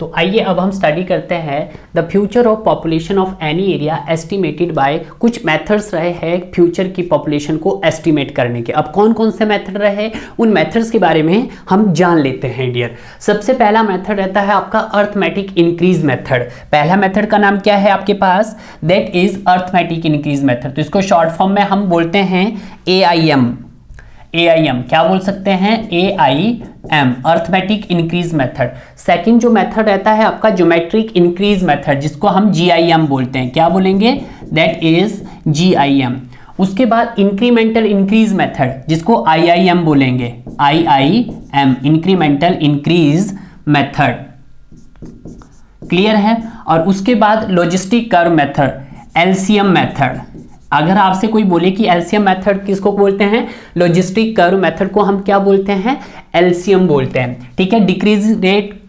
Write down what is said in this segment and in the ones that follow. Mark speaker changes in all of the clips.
Speaker 1: तो आइए अब हम स्टडी करते हैं the future of population of any area estimated by. कुछ मेथड्स रहे हैं फ्यूचर की पॉपुलेशन को एस्टिमेट करने के। अब कौन कौन से मेथड रहे, उन मेथड्स के बारे में हम जान लेते हैं डियर। सबसे पहला मेथड रहता है आपका अर्थमेटिक इंक्रीज मेथड। पहला मेथड का नाम क्या है आपके पास, that is arithmetic increase method. तो इसको शॉर्ट फॉर्म में हम बोलते हैं AIM। क्या बोल सकते हैं, AIM, arithmetic increase method. Second जो मेथड रहता है आपका ज्योमेट्रिक इंक्रीज मेथड, जिसको हम GIM बोलते हैं। क्या बोलेंगे, दैट इज GIM। उसके बाद इंक्रीमेंटल इंक्रीज मेथड, जिसको IIM बोलेंगे, IIM, incremental increase method. Clear है। और उसके बाद logistic curve method, LCM method. अगर आपसे कोई बोले कि LCM मेथड किसको बोलते हैं, लॉजिस्टिक कर्व मेथड को हम क्या बोलते हैं, LCM बोलते हैं। ठीक है। Decrease rate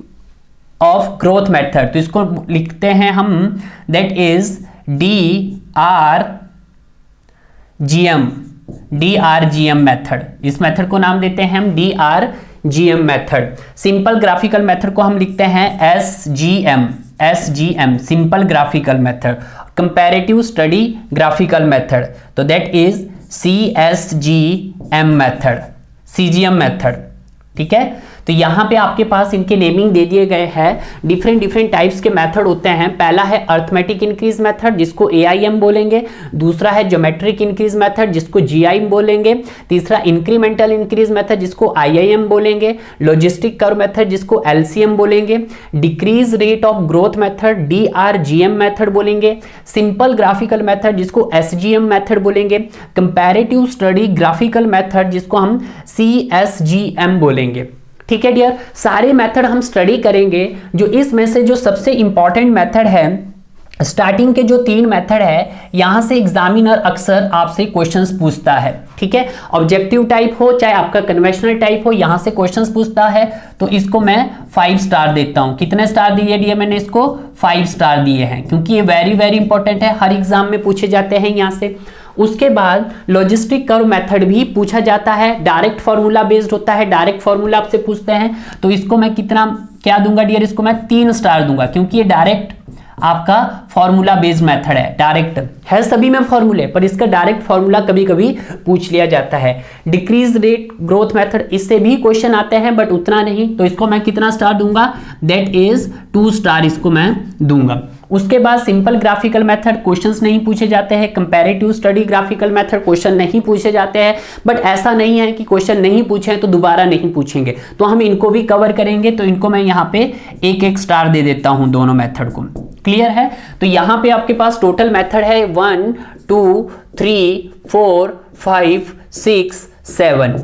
Speaker 1: of growth method, तो इसको लिखते हैं हम, दैट इज DRGM मेथड। इस मेथड को नाम देते हैं हम DRGM method. Simple graphical method को हम लिखते हैं SGM, simple graphical method. Comparative study graphical method, तो दैट इज CSGM मेथड। ठीक है। तो यहाँ पे आपके पास इनके नेमिंग दे दिए गए हैं। डिफरेंट टाइप्स के मेथड होते हैं। पहला है अर्थमेटिक इंक्रीज मेथड, जिसको AIM बोलेंगे। दूसरा है ज्योमेट्रिक इंक्रीज मेथड, जिसको GIM बोलेंगे। तीसरा इंक्रीमेंटल इंक्रीज मेथड, जिसको IIM बोलेंगे। लॉजिस्टिक कर्व मेथड, जिसको LCM बोलेंगे। Decrease rate of growth method, DRGM method बोलेंगे। सिंपल ग्राफिकल मेथड, जिसको SGM मेथड बोलेंगे। कंपैरेटिव स्टडी ग्राफिकल मेथड, जिसको हम CSGM बोलेंगे। ठीक है डियर, सारे मेथड हम स्टडी करेंगे। जो इसमें से जो सबसे इंपॉर्टेंट मेथड है, स्टार्टिंग के जो 3 मेथड है, यहां से एग्जामिनर अक्सर आपसे क्वेश्चंस पूछता है। ठीक है। ऑब्जेक्टिव टाइप हो चाहे आपका कन्वेंशनल टाइप हो, यहां से क्वेश्चंस पूछता है। तो इसको मैं 5 स्टार देता हूं। कितने स्टार दिए डियर, मैंने इसको 5 स्टार दिए हैं, क्योंकि ये वेरी इंपॉर्टेंट है, हर एग्जाम में पूछे जाते हैं यहां से। उसके बाद लॉजिस्टिक कर्व मेथड भी पूछा जाता है, डायरेक्ट फॉर्मूला बेस्ड होता है, डायरेक्ट फॉर्मूला आपसे पूछते हैं। तो इसको मैं क्या दूंगा डियर, इसको मैं 3 स्टार दूंगा, क्योंकि ये डायरेक्ट आपका फॉर्मूला बेस्ड मेथड है। डायरेक्ट है सभी में फॉर्मूले, पर इसका डायरेक्ट फॉर्मूला कभी कभी पूछ लिया जाता है। डिक्रीज रेट ग्रोथ मेथड, इससे भी क्वेश्चन आते हैं बट उतना नहीं। तो इसको मैं कितना स्टार दूंगा, दैट इज 2 स्टार इसको मैं दूंगा। उसके बाद सिंपल ग्राफिकल मेथड, क्वेश्चंस नहीं पूछे जाते हैं। Comparative study graphical method, question नहीं पूछे जाते हैं, बट ऐसा नहीं है कि क्वेश्चन नहीं पूछे तो दोबारा नहीं पूछेंगे, तो हम इनको भी कवर करेंगे। तो इनको मैं यहाँ पे 1-1 स्टार दे देता हूं दोनों मेथड को। क्लियर है। तो यहाँ पे आपके पास टोटल मेथड है 1 2 3 4 5 6 7।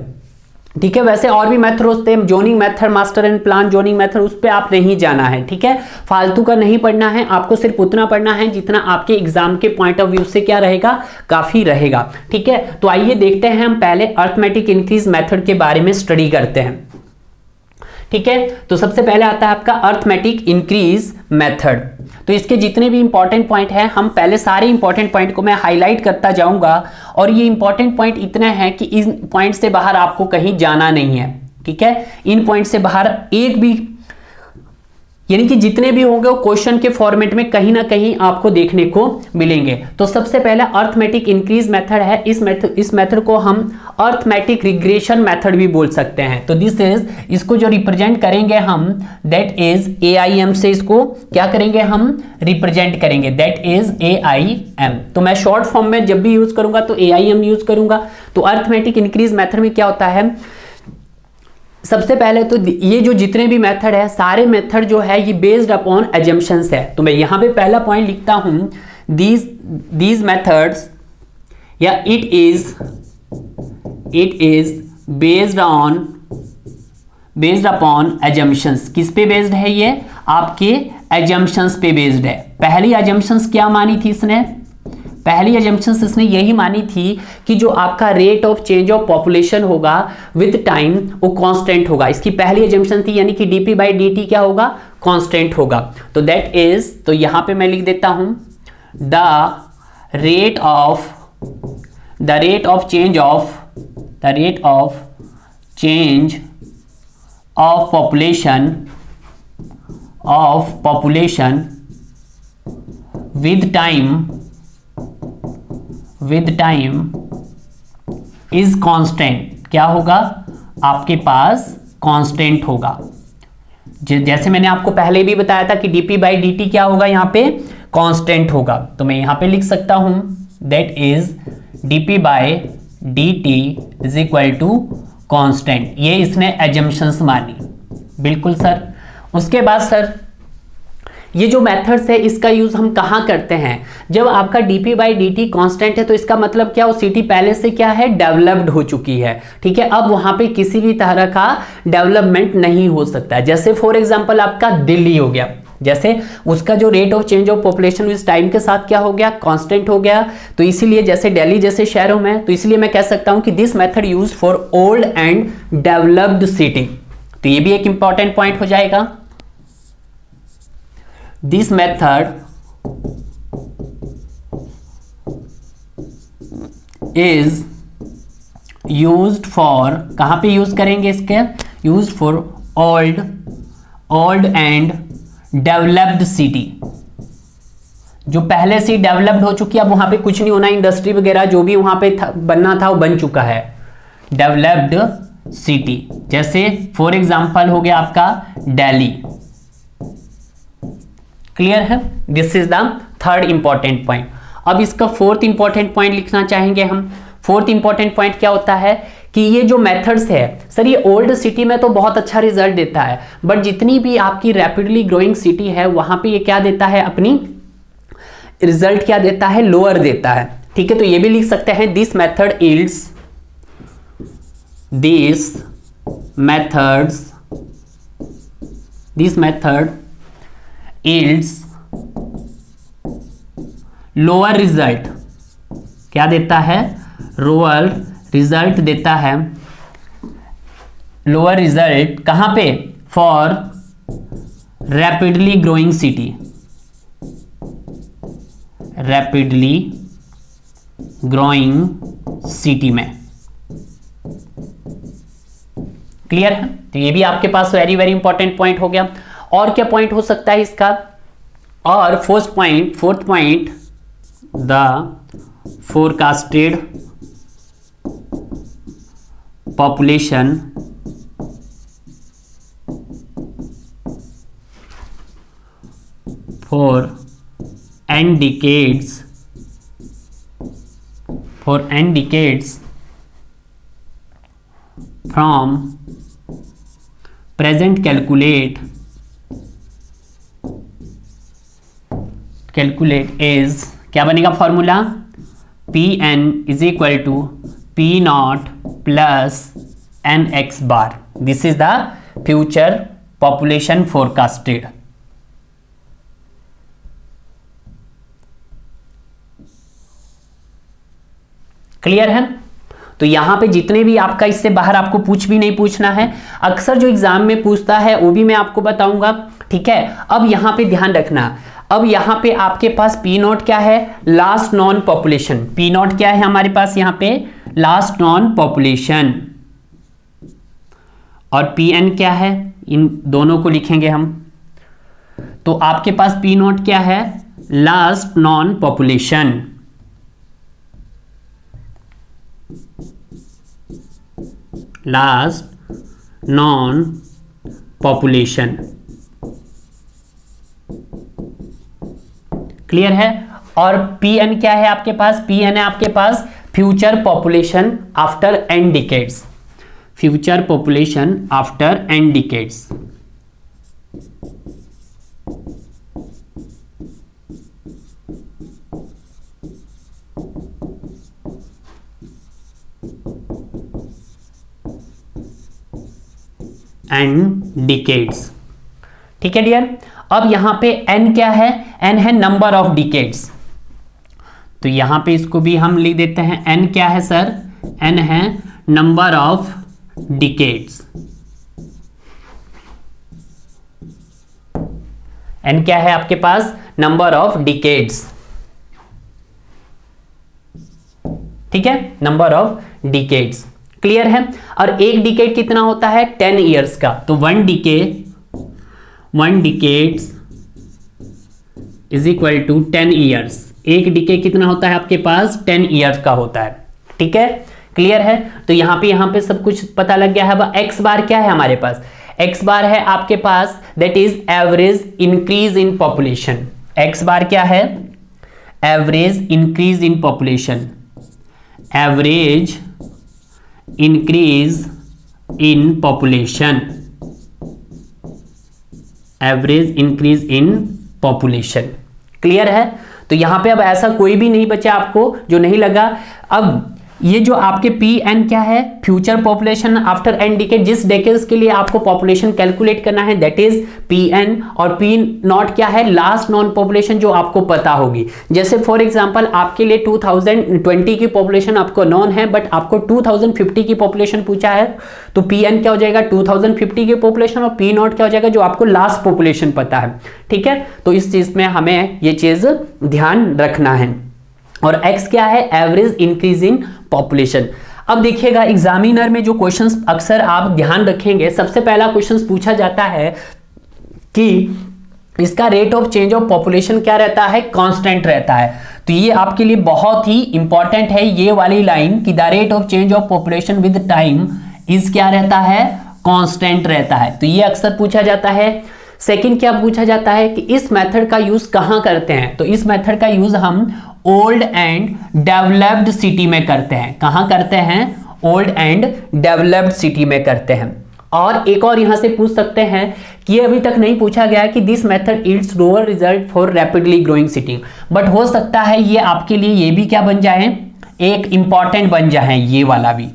Speaker 1: ठीक है। वैसे और भी मेथड होते हैं, zoning method, master and plan zoning method, उस पे आप नहीं जाना है। ठीक है। फालतू का नहीं पढ़ना है, आपको सिर्फ उतना पढ़ना है जितना आपके एग्जाम के पॉइंट ऑफ व्यू से क्या रहेगा, काफी रहेगा। ठीक है। तो आइए देखते हैं, हम पहले अर्थमेटिक इंक्रीज मेथड के बारे में स्टडी करते हैं। ठीक है। तो सबसे पहले आता है आपका अर्थमेटिक इंक्रीज मेथड। तो इसके जितने भी इंपॉर्टेंट पॉइंट हैं, हम पहले सारे इंपॉर्टेंट पॉइंट को मैं हाईलाइट करता जाऊंगा। और ये इंपॉर्टेंट पॉइंट इतने हैं कि इन पॉइंट से बाहर आपको कहीं जाना नहीं है। ठीक है। इन पॉइंट से बाहर एक भी, यानी कि जितने भी होंगे वो क्वेश्चन के फॉर्मेट में कहीं ना कहीं आपको देखने को मिलेंगे। तो सबसे पहला अर्थमेटिक इंक्रीज मेथड है। इस मेथड को हम अर्थमेटिक रिग्रेशन मेथड भी बोल सकते हैं। तो दिस इज, इसको जो रिप्रेजेंट करेंगे हम, दैट इज AIM से इसको क्या करेंगे, हम रिप्रेजेंट करेंगे, दैट इज AIM। तो मैं शॉर्ट फॉर्म में जब भी यूज करूंगा तो AIM यूज करूंगा। तो अर्थमेटिक इंक्रीज मेथड में क्या होता है, सबसे पहले तो ये जो जितने भी मेथड है, सारे मेथड जो है ये बेस्ड अपॉन एजम्पशंस है। तो मैं यहां पे पहला पॉइंट लिखता हूं, दीज मेथड्स, या it is based upon assumptions. किस पे बेस्ड है ये, आपके एजम्पशंस पे बेस्ड है। पहली एजम्पशंस क्या मानी थी इसने, पहली एजम्पशंस इसने यही मानी थी कि जो आपका rate of change of population होगा विद टाइम वो कांस्टेंट होगा। इसकी पहली एजम्पशन थी, यानी कि dp/dt क्या होगा, कांस्टेंट होगा। तो दैट इज, तो यहां पे मैं लिख देता हूं, the rate of change of of population with time is constant, क्या होगा आपके पास कांस्टेंट होगा। जैसे मैंने आपको पहले भी बताया था कि dp बाई dt क्या होगा, यहां पे कांस्टेंट होगा। तो मैं यहां पे लिख सकता हूं that is dp by dt is equal to constant. ये इसने एजम्पशंस मानी, बिल्कुल सर। उसके बाद सर ये जो मेथड्स है इसका यूज हम कहाँ करते हैं, जब आपका dp बाई dt कांस्टेंट है तो इसका मतलब क्या, वो सिटी पहले से क्या है, डेवलप्ड हो चुकी है, ठीक है। अब वहां पे किसी भी तरह का डेवलपमेंट नहीं हो सकता है। जैसे फॉर एग्जांपल आपका दिल्ली हो गया, जैसे उसका जो rate of change of population इस टाइम के साथ क्या हो गया, कांस्टेंट हो गया। तो इसीलिए जैसे दिल्ली जैसे शहरों में, तो इसलिए मैं कह सकता हूं कि this method use for old and developed city. तो ये भी एक इंपॉर्टेंट पॉइंट हो जाएगा। This method is used for, कहां पे यूज करेंगे इसके, use for old and developed city. जो पहले से डेवलप्ड हो चुकी है, अब वहां पे कुछ नहीं होना, इंडस्ट्री वगैरह जो भी वहां पे बनना था वो बन चुका है, डेवलप्ड सिटी। जैसे फॉर एग्जांपल हो गया आपका दिल्ली। क्लियर है, this is the third important point. अब इसका फोर्थ इंपॉर्टेंट पॉइंट लिखना चाहेंगे हम। फोर्थ इंपॉर्टेंट पॉइंट क्या होता है कि ये जो मेथड्स है सर, ये ओल्ड सिटी में तो बहुत अच्छा रिजल्ट देता है, बट जितनी भी आपकी रैपिडली ग्रोइंग सिटी है वहां पे ये क्या देता है, अपनी रिजल्ट क्या देता है, लोअर देता है, ठीक है। तो ये भी लिख सकते हैं this method yields lower result, क्या देता है, लोअर रिजल्ट देता है, लोअर रिजल्ट कहां पे, for rapidly growing city, rapidly growing city में। क्लियर है, तो ये भी आपके पास वेरी वेरी इंपॉर्टेंट पॉइंट हो गया। और क्या पॉइंट हो सकता है इसका, और fourth point the forecasted population for n decades from present calculate is, क्या बनेगा formula, Pn is equal to P0 plus NX bar. This is the future population forecasted. Clear है, तो यहां पे जितने भी आपका इससे बाहर आपको कुछ भी नहीं पूछना है, अक्सर जो एग्जाम में पूछता है वो भी मैं आपको बताऊंगा, ठीक है। अब यहां पे ध्यान रखना, अब यहां पे आपके पास P0 क्या है, लास्ट नॉन पॉपुलेशन। P0 क्या है हमारे पास यहां पे, लास्ट नॉन पॉपुलेशन, और Pn क्या है, इन दोनों को लिखेंगे हम। तो आपके पास P0 क्या है, last known population, last known population. Clear है, और Pn क्या है आपके पास, Pn है आपके पास future population after n decades, future population after n decades. And decades, ठीक है डियर। अब यहां पे n क्या है, n है नंबर ऑफ डिकेड्स, तो यहां पे इसको भी हम लिख देते हैं, n क्या है सर, n है नंबर ऑफ डिकेड्स। n क्या है आपके पास, नंबर ऑफ डिकेड्स, ठीक है, नंबर ऑफ डिकेड्स। क्लियर है, और एक डिकेड कितना होता है, 10 ईयर्स का। तो 1 1 decades is equal to 10 years. एक डिके कितना होता है आपके पास? 10 ईयर्स का होता है। ठीक है, क्लियर है। तो यहाँ पे सब कुछ पता लग गया है। अब एक्स बार क्या है हमारे पास? एक्स बार है आपके पास that is average increase in population. X bar क्या है? Average increase in population. Average increase in population. Average increase in population. Clear है। तो यहां पे अब ऐसा कोई भी नहीं बचा आपको जो नहीं लगा। अब ये जो आपके पी एन क्या है? Future population after N decade. जिस डेकेड्स के लिए आपको पॉपुलेशन कैलकुलेट करना है दैट इज पी एन। और पी नॉट क्या है? लास्ट नॉन पॉपुलेशन जो आपको पता होगी। जैसे फॉर एग्जांपल आपके लिए 2020 की पॉपुलेशन आपको नॉन है बट आपको 2050 की पॉपुलेशन पूछा है तो पी एन क्या हो जाएगा? 2050 की पॉपुलेशन। और पी नॉट क्या हो जाएगा? जो आपको लास्ट पॉपुलेशन पता है। ठीक है, तो इस चीज में हमें ये चीज ध्यान रखना है। और x क्या है? Average increase in population. अब देखिएगा एग्जामिनर में जो क्वेश्चंस अक्सर आप ध्यान रखेंगे, सबसे पहला क्वेश्चंस पूछा जाता है कि इसका rate of change of population क्या रहता है? कांस्टेंट रहता है। तो ये आपके लिए बहुत ही इंपॉर्टेंट है ये वाली लाइन कि the rate of change of population with time is क्या रहता है? कांस्टेंट रहता है। तो ये अक्सर पूछा जाता है। सेकंड क्या पूछा जाता है कि इस मेथड का यूज कहां करते हैं? तो इस मेथड का यूज हम ओल्ड एंड डेवलप्ड सिटी में करते हैं। कहां करते हैं? ओल्ड एंड डेवलप्ड सिटी में करते हैं। और एक और यहां से पूछ सकते हैं कि ये अभी तक नहीं पूछा गया कि this method it's lower result for rapidly growing city, but हो सकता है ये आपके लिए ये भी क्या बन जाए? एक इंपॉर्टेंट बन जाए। ये वाला भी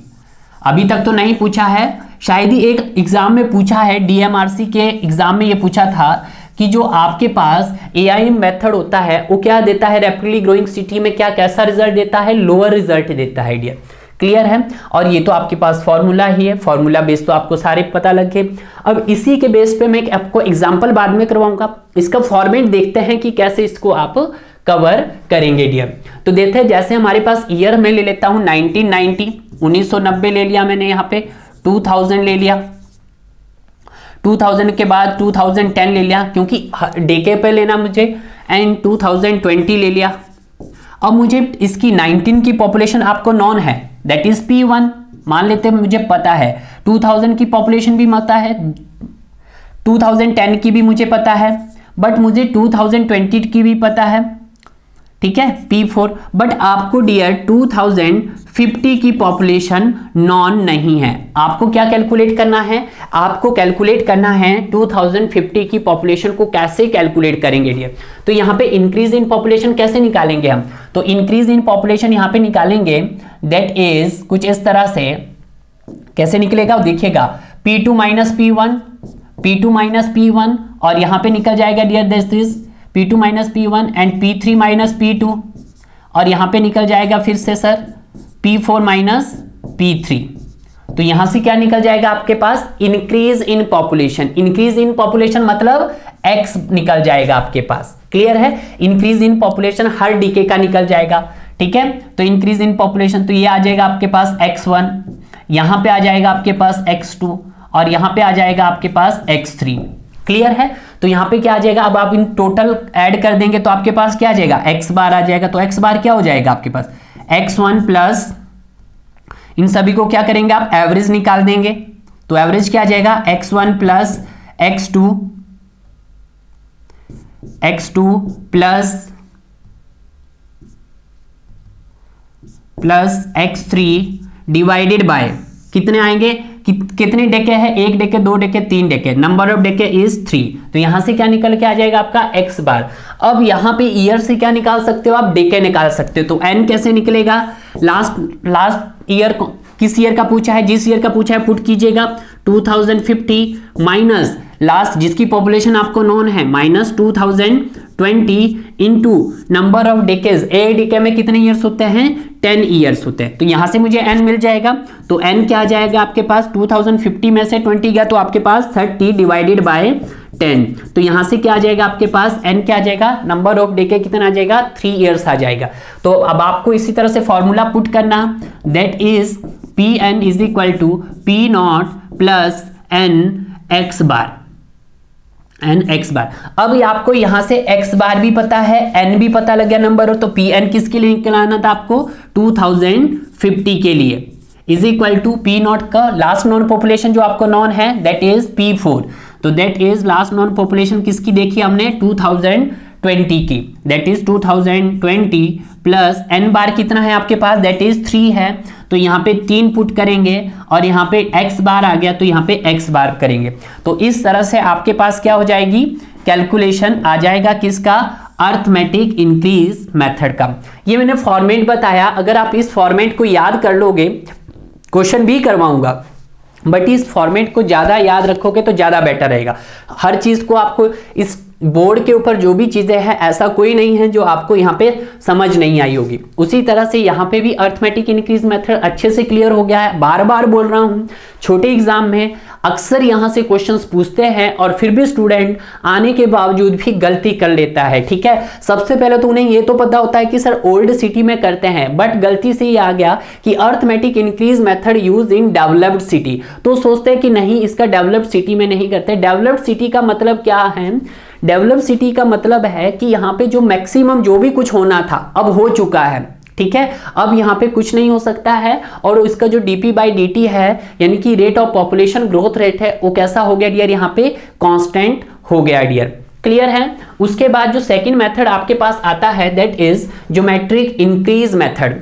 Speaker 1: अभी तक तो नहीं पूछा है, शायद ही एक एग्जाम में पूछा है। डीएमआरसी के एग्जाम में ये पूछा था कि जो आपके पास एआईएम मेथड होता है वो क्या देता है? रैपिडली ग्रोइंग सिटी में क्या कैसा रिजल्ट देता है? लोअर रिजल्ट देता है डियर। क्लियर है। और ये तो आपके पास फॉर्मूला ही है, फॉर्मूला बेस तो आपको सारे पता लगे। अब इसी के बेस पे मैं आपको एग्जांपल बाद में करवाऊंगा। इसका फॉर्मेट देखते हैं कि कैसे इसको आप कवर करेंगे डियर। तो देखते हैं, जैसे हमारे पास ईयर में ले लेता हूं 1990, 1990 ले लिया मैंने, यहाँ पे 2000 ले लिया, 2000 के बाद 2010 ले लिया क्योंकि डेके पे लेना मुझे, एंड 2020 ले लिया। अब मुझे इसकी 19 की पॉपुलेशन आपको नॉन है दैट इज P1 मान लेते हैं, मुझे पता है 2000 की पॉपुलेशन भी पता है, 2010 की भी मुझे पता है, बट मुझे 2020 की भी पता है। ठीक है, P4। बट आपको डियर 2050 की पॉपुलेशन नॉन नहीं है। आपको क्या कैलकुलेट करना है? आपको कैलकुलेट करना है 2050 की पॉपुलेशन को कैसे कैलकुलेट करेंगे डियर? तो यहाँ पे इंक्रीज इन पॉपुलेशन कैसे निकालेंगे हम? तो इंक्रीज इन पॉपुलेशन यहाँ पे निकालेंगे दैट इज कुछ इस तरह से। कैसे निकलेगा देखिएगा, P2 minus P1, P2 minus P1, और यहाँ पे निकल जाएगा dear this is P2 minus P1 and P3 minus P2, और यहां पे निकल जाएगा फिर से सर P4 माइनस P3। तो यहां से क्या निकल जाएगा आपके पास? Increase in population. Increase in population मतलब X निकल जाएगा आपके पास। क्लियर है, इंक्रीज इन पॉपुलेशन हर डीके का निकल जाएगा। ठीक है, तो इंक्रीज इन पॉपुलेशन तो ये आ जाएगा आपके पास X1, यहां पे आ जाएगा आपके पास X2, और यहां पे आ जाएगा आपके पास X3। क्लियर है, तो यहां पे क्या आ जाएगा? अब आप इन टोटल ऐड कर देंगे तो आपके पास क्या आ जाएगा? X बार आ जाएगा। तो X बार क्या हो जाएगा आपके पास? X1 प्लस, इन सभी को क्या करेंगे आप? एवरेज निकाल देंगे। तो एवरेज क्या आ जाएगा? X1 plus X2 plus X3 divided by कितने आएंगे? कितने डेके हैं? 1 डेके, 2 डेके, 3 डेके, नंबर ऑफ डेके इज 3। तो यहां से क्या निकल के आ जाएगा आपका X बार। अब यहां पे ईयर से क्या निकाल सकते हो आप? डेके निकाल सकते हो। तो N कैसे निकलेगा? लास्ट ईयर किस ईयर का पूछा है? जिस ईयर का पूछा है पुट कीजिएगा 2050 माइनस लास्ट जिसकी पॉपुलेशन आपको नोन है minus 2020 into number of decades. एक डेके में कितने ईयर्स होते हैं? 10 ईयर्स होते हैं। तो यहां से मुझे n मिल जाएगा। तो n क्या आ जाएगा आपके पास? 2050 में से 20 गया तो आपके पास 30 डिवाइडेड बाय 10। तो यहां से क्या आ जाएगा आपके पास? n क्या आ जाएगा? नंबर ऑफ डेके कितना आ जाएगा? 3 ईयर्स आ जाएगा। तो अब आपको इसी तरह से फॉर्मूला पुट करना, that is Pn is equal to P0 plus n x bar. N X bar. अब ये आपको यहां से एक्स बार भी पता है, एन भी पता लग गया नंबर, तो पी एन किसके लिए निकालना था आपको, 2050 के लिए, is equal to P not का लास्ट नॉन पॉपुलेशन जो आपको नॉन है दैट इज P4, तो that is last known population किसकी देखी हमने 2020 की, दैट इज 2020 प्लस एन बार कितना है आपके पास, दैट इज 3 है, तो यहाँ पे 3 पुट करेंगे और यहाँ पे एक्स बार आ गया तो यहाँ पे एक्स बार करेंगे। तो इस तरह से आपके पास क्या हो जाएगी, कैलकुलेशन आ जाएगा किसका, अर्थमेटिक इंक्रीज मेथड का। ये मैंने फॉर्मेट बताया, अगर आप इस फॉर्मेट को याद कर लोगे, क्वेश्चन भी करवाऊंगा, बट इस फॉर्मेट को ज्यादा याद रखोगे तो ज्यादा बेटर रहेगा। हर चीज को आपको इस बोर्ड के ऊपर जो भी चीजें हैं ऐसा कोई नहीं है जो आपको यहाँ पे समझ नहीं आई होगी, उसी तरह से यहाँ पे भी अर्थमेटिक इंक्रीज मेथड अच्छे से क्लियर हो गया है। बार बार बोल रहा हूँ, छोटे एग्जाम में अक्सर यहाँ से क्वेश्चंस पूछते हैं और फिर भी स्टूडेंट आने के बावजूद भी गलती कर लेता है, ठीक है। सबसे पहले तो उन्हें ये तो पता होता है कि सर ओल्ड सिटी में करते हैं, बट गलती से ये आ गया कि arithmetic increase method use in developed city, तो सोचते हैं कि नहीं इसका डेवलप्ड सिटी में नहीं करते। डेवलप्ड सिटी का मतलब क्या है, डेवलप सिटी का मतलब है कि यहाँ पे जो मैक्सिमम जो भी कुछ होना था अब हो चुका है, ठीक है, अब यहाँ पे कुछ नहीं हो सकता है, और इसका जो dp/dt है यानी कि rate of population growth rate है वो कैसा हो गया डियर, यहाँ पे कांस्टेंट हो गया डियर, क्लियर है। उसके बाद जो सेकंड मेथड आपके पास आता है that is geometric increase method.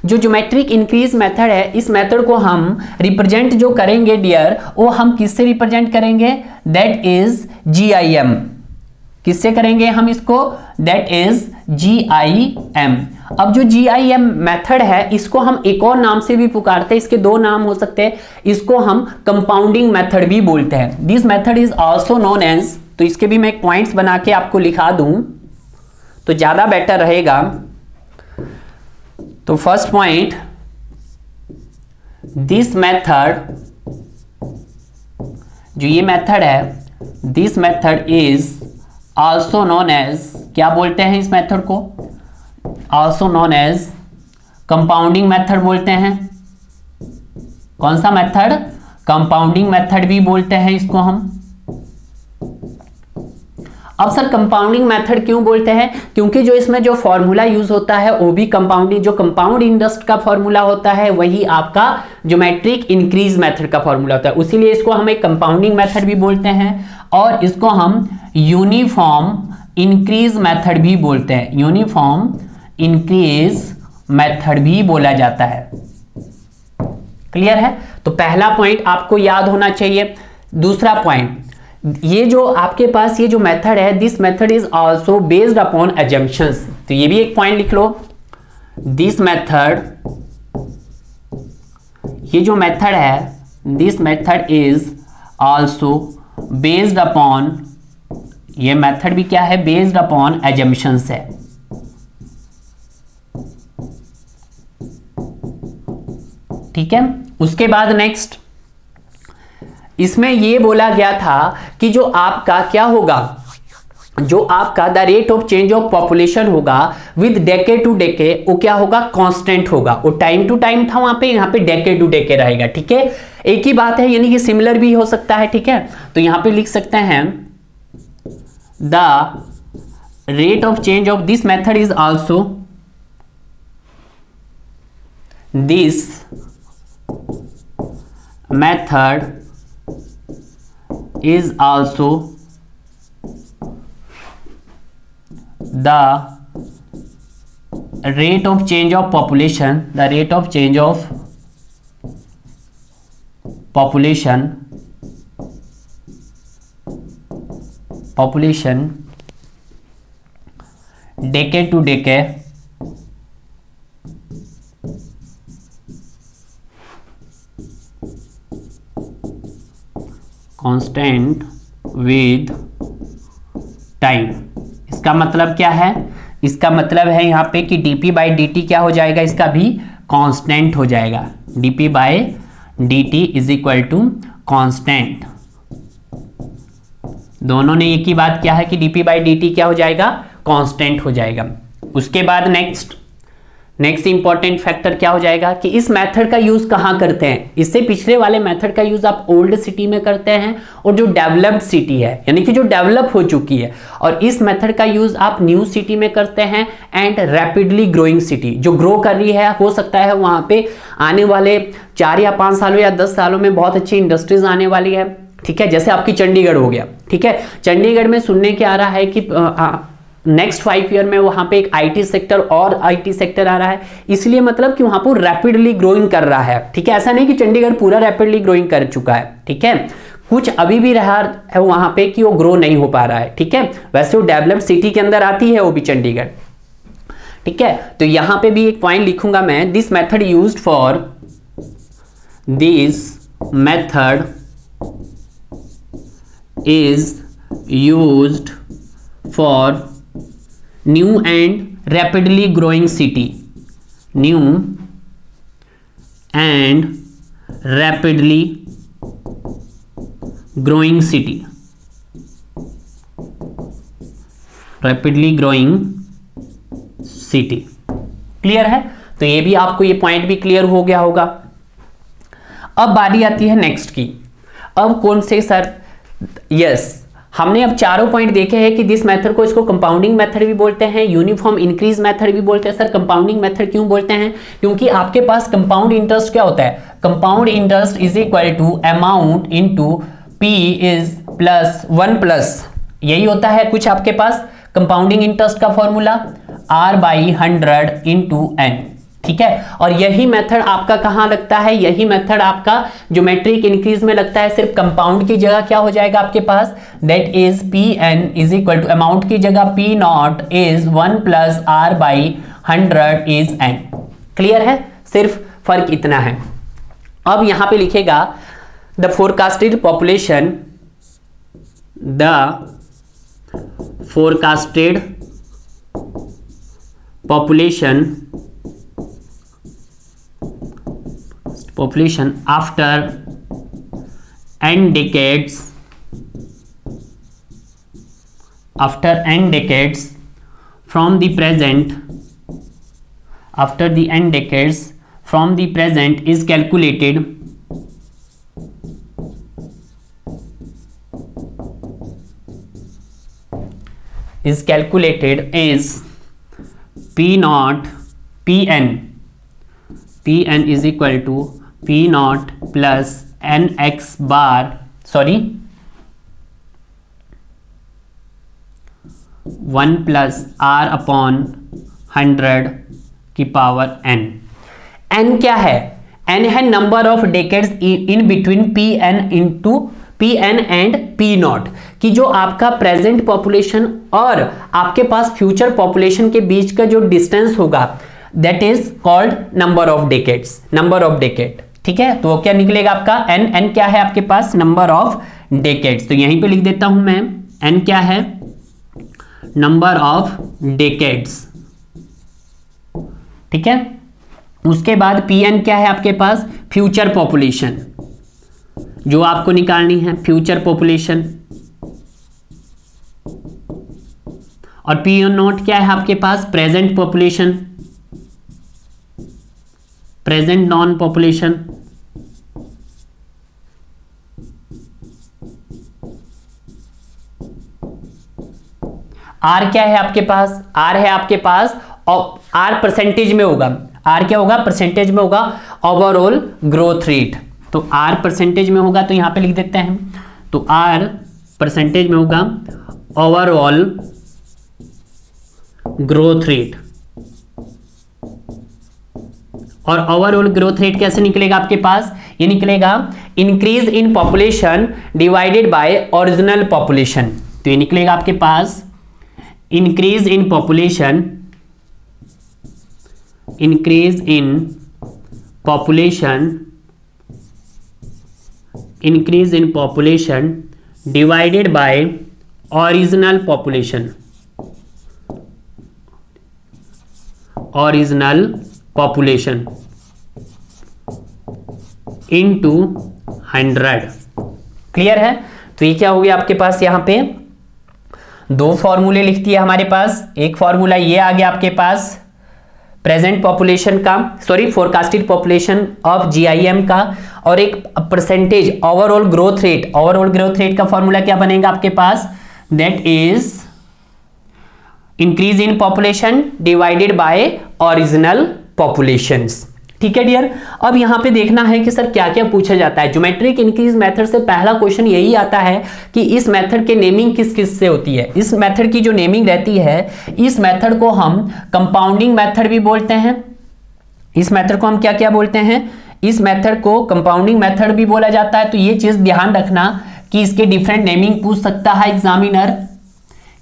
Speaker 1: जो ज्योमेट्रिक इंक्रीज मेथड है, इस मेथड को हम रिप्रेजेंट जो करेंगे डियर, वो हम किससे रिप्रेजेंट करेंगे, दैट इज GIM। किससे करेंगे हम इसको, दैट इज GIM। अब जो GIM मेथड है इसको हम एक और नाम से भी पुकारते हैं, इसके दो नाम हो सकते हैं, इसको हम कंपाउंडिंग मेथड भी बोलते हैं। This method is also known as, तो इसके भी मैं पॉइंट्स बना के आपको लिखा दूं तो ज्यादा बेटर रहेगा। तो फर्स्ट पॉइंट, दिस मेथड, जो ये मेथड है, this method is also known as, क्या बोलते हैं इस मेथड को, also known as compounding method बोलते हैं। कौन सा मेथड, कंपाउंडिंग मेथड भी बोलते हैं इसको हम। अब सर कंपाउंडिंग मेथड क्यों बोलते हैं, क्योंकि जो इसमें जो फॉर्मूला यूज होता है वो भी कंपाउंडिंग, जो कंपाउंड इंटरेस्ट का फॉर्मूला होता है वही आपका ज्योमेट्रिक इंक्रीज मेथड का फॉर्मूला होता है, उसीलिए इसको हम एक कंपाउंडिंग मेथड भी बोलते हैं, और इसको हम यूनिफॉर्म इंक्रीज मेथड भी बोलते हैं, यूनिफॉर्म इंक्रीज मेथड भी बोला जाता है, क्लियर है। तो पहला पॉइंट आपको याद होना चाहिए। दूसरा पॉइंट, ये जो आपके पास ये जो मेथड है, this method is also based upon assumptions, तो ये भी एक पॉइंट लिख लो। दिस मेथड, ये जो मेथड है, this method is also based upon, ये मेथड भी क्या है, बेस्ड अपॉन अजम्पशंस है, ठीक है। उसके बाद नेक्स्ट, इसमें ये बोला गया था कि जो आपका क्या होगा, जो आपका the rate of change of population होगा विद डेके टू डेके, वो क्या होगा, कांस्टेंट होगा। वो टाइम टू टाइम था वहां पे, यहाँ पे डेके टू डेके रहेगा, ठीक है। एक ही बात है, यानी कि सिमिलर भी हो सकता है, ठीक है। तो यहां पे लिख सकते हैं the rate of change of this method is also, this method is also the rate of change of population, the rate of change of population decade to decade constant with time. इसका मतलब क्या है, इसका मतलब है यहाँ पे कि dp/dt क्या हो जाएगा, इसका भी कांस्टेंट हो जाएगा, dp/dt is equal to constant. दोनों ने एक ही बात क्या है कि dp/dt क्या हो जाएगा, कांस्टेंट हो जाएगा। उसके बाद नेक्स्ट, नेक्स्ट इंपॉर्टेंट फैक्टर क्या हो जाएगा कि इस मेथड का यूज कहां करते हैं। इससे पिछले वाले मेथड का यूज आप ओल्ड सिटी में करते हैं और जो डेवलप्ड सिटी है यानी कि जो डेवलप हो चुकी है, और इस मेथड का यूज आप न्यू सिटी में करते हैं एंड रैपिडली ग्रोइंग सिटी जो ग्रो कर रही है, हो सकता है वहां पे आने वाले 4 या 5 सालों या 10 सालों में बहुत अच्छी इंडस्ट्रीज आने वाली है। ठीक है, जैसे आपकी चंडीगढ़ हो गया। ठीक है, चंडीगढ़ में सुनने के आ रहा है कि नेक्स्ट 5 ईयर में वहां पे एक आईटी सेक्टर और आईटी सेक्टर आ रहा है, इसलिए मतलब कि वहां पर रैपिडली ग्रोइंग कर रहा है। ठीक है, ऐसा नहीं कि चंडीगढ़ पूरा रैपिडली ग्रोइंग कर चुका है। ठीक है, कुछ अभी भी रहा है वहां पे कि वो ग्रो नहीं हो पा रहा है। ठीक है, वैसे वो डेवलप्ड सिटी के अंदर आती है वो भी चंडीगढ़। ठीक है, तो यहां पे भी एक पॉइंट लिखूंगा मैं, this method used for this method is used for new and rapidly growing city, new and rapidly growing city, rapidly growing city। Clear है? तो ये भी आपको ये पॉइंट भी क्लियर हो गया होगा। अब बारी आती है नेक्स्ट की। अब कौन से सर, यस हमने अब चारों पॉइंट देखे हैं कि दिस मेथड को इसको कंपाउंडिंग मेथड भी बोलते हैं, यूनिफॉर्म इंक्रीज मेथड भी बोलते हैं। सर कंपाउंडिंग मेथड क्यों बोलते हैं? क्योंकि आपके पास कंपाउंड इंटरेस्ट क्या होता है, compound interest is equal to amount into P is plus 1 plus, यही होता है कुछ आपके पास कंपाउंडिंग इंटरेस्ट का फॉर्मूला R/100 इंटू एन। ठीक है, और यही मेथड आपका कहां लगता है, यही मेथड आपका ज्योमेट्रिक इंक्रीज में लगता है। सिर्फ कंपाउंड की जगह क्या हो जाएगा आपके पास, that is P n is equal to amount की जगह P not is 1 plus R/100 is n. Clear है, सिर्फ फर्क इतना है। अब यहां पे लिखेगा the forecasted population, the forecasted population after n decades from the present, after the n decades from the present is calculated is P naught Pn is equal to P naught plus nx bar, sorry 1 plus R/100 की power n। n क्या है, n है number of decades in between Pn into Pn and P not, कि जो आपका present population और आपके पास फ्यूचर पॉपुलेशन के बीच का जो डिस्टेंस होगा that is called number of decades, number of decade. ठीक है, तो क्या निकलेगा आपका n क्या है आपके पास, नंबर ऑफ डेकेड्स। तो यहीं पे लिख देता हूं मैं, n क्या है, नंबर ऑफ डेकेड्स। ठीक है, उसके बाद Pn क्या है आपके पास, फ्यूचर पॉपुलेशन, जो आपको निकालनी है फ्यूचर पॉपुलेशन। और P नॉट क्या है आपके पास, present population, present non population. R क्या है आपके पास, R है आपके पास, और R परसेंटेज में होगा, R क्या होगा, परसेंटेज में होगा ओवरऑल ग्रोथ रेट। तो R परसेंटेज में होगा तो यहां पे लिख देते हैं, तो R परसेंटेज में होगा ओवरऑल ग्रोथ रेट। और ओवरऑल ग्रोथ रेट कैसे निकलेगा आपके पास, ये निकलेगा increase in population divided by original population. तो ये निकलेगा आपके पास increase in population, increase in population, increase in population divided by original population, original population into 100। Clear है, तो ये क्या हो गया आपके पास, यहां पे दो फॉर्मूले लिख दिए हमारे पास। एक फॉर्मूला ये आ गया आपके पास प्रेजेंट पॉपुलेशन का, sorry forecasted population of GIM का, और एक percentage overall growth rate. Overall growth rate का फॉर्मूला क्या बनेगा आपके पास, that is increase in population divided by original populations. ठीक है डियर, अब यहां पे देखना है कि सर क्या क्या पूछा जाता है। ज्योमेट्रिक इंक्रीज मेथड से पहला क्वेश्चन यही आता है कि इस मेथड के नेमिंग किस किस से होती है। इस मेथड की जो नेमिंग रहती है, इस मेथड को हम कंपाउंडिंग मेथड भी बोलते हैं। इस मेथड को हम क्या क्या बोलते हैं, इस मेथड को कंपाउंडिंग मेथड भी बोला जाता है। तो ये चीज ध्यान रखना कि इसके डिफरेंट नेमिंग पूछ सकता है एग्जामिनर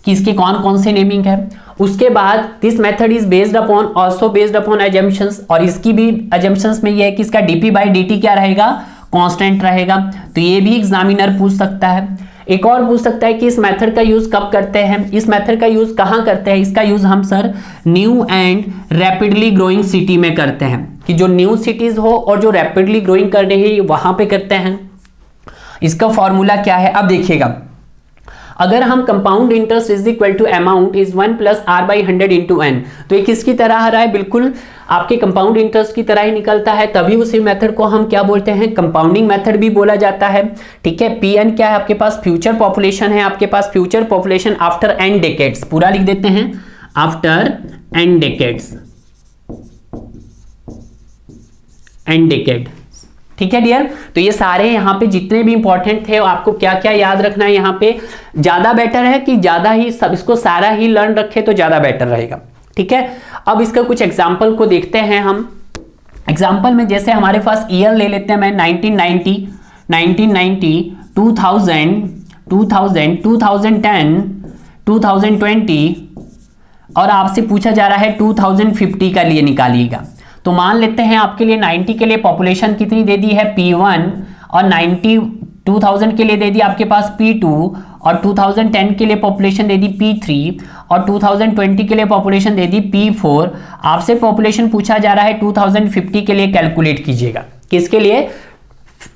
Speaker 1: कि इसके कौन कौन से नेमिंग है। उसके बाद this method is based upon, also based upon assumptions, और इसकी भी अजम्पशंस में ये है कि इसका डीपी बाई डी क्या रहेगा, कांस्टेंट रहेगा। तो ये भी एग्जामिनर पूछ सकता है। एक और पूछ सकता है कि इस मेथड का यूज कब करते हैं, इस मेथड का यूज कहाँ करते हैं। इसका यूज हम sir new and rapidly growing city में करते हैं, कि जो न्यू सिटीज हो और जो रैपिडली ग्रोइंग कर रही है वहां पे करते हैं। इसका फॉर्मूला क्या है, अब देखिएगा, अगर हम compound interest is equal to amount is 1 plus R by 100 into n, तो ये किसकी तरह आ रहा है, बिल्कुल आपके कंपाउंड इंटरेस्ट की तरह ही निकलता है। तभी उसी मेथड को हम क्या बोलते हैं, कंपाउंडिंग मेथड भी बोला जाता है। ठीक है, पी एन क्या है आपके पास, फ्यूचर पॉपुलेशन है, आपके पास future population after n decades, पूरा लिख देते हैं after n decades, n decade. ठीक है डियर, तो ये सारे यहाँ पे जितने भी इंपॉर्टेंट थे आपको क्या क्या याद रखना है। यहाँ पे ज्यादा बेटर है कि ज्यादा ही सब इसको सारा ही लर्न रखे तो ज्यादा बेटर रहेगा। ठीक है, अब इसका कुछ एग्जाम्पल को देखते हैं हम। एग्जाम्पल में जैसे हमारे पास ईयर ले लेते हैं, मैं 1990, 2000, 2010, 2020, और आपसे पूछा जा रहा है 2050 का लिए निकालिएगा। तो मान लेते हैं आपके लिए 90 के लिए पॉपुलेशन कितनी दे दी है, P1, और 2000 के लिए दे दी आपके पास P2, और 2010 के लिए पॉपुलेशन दे दी P3, और 2020 के लिए पॉपुलेशन दे दी P4। आपसे पॉपुलेशन पूछा जा रहा है 2050 के लिए कैलकुलेट कीजिएगा। किसके लिए,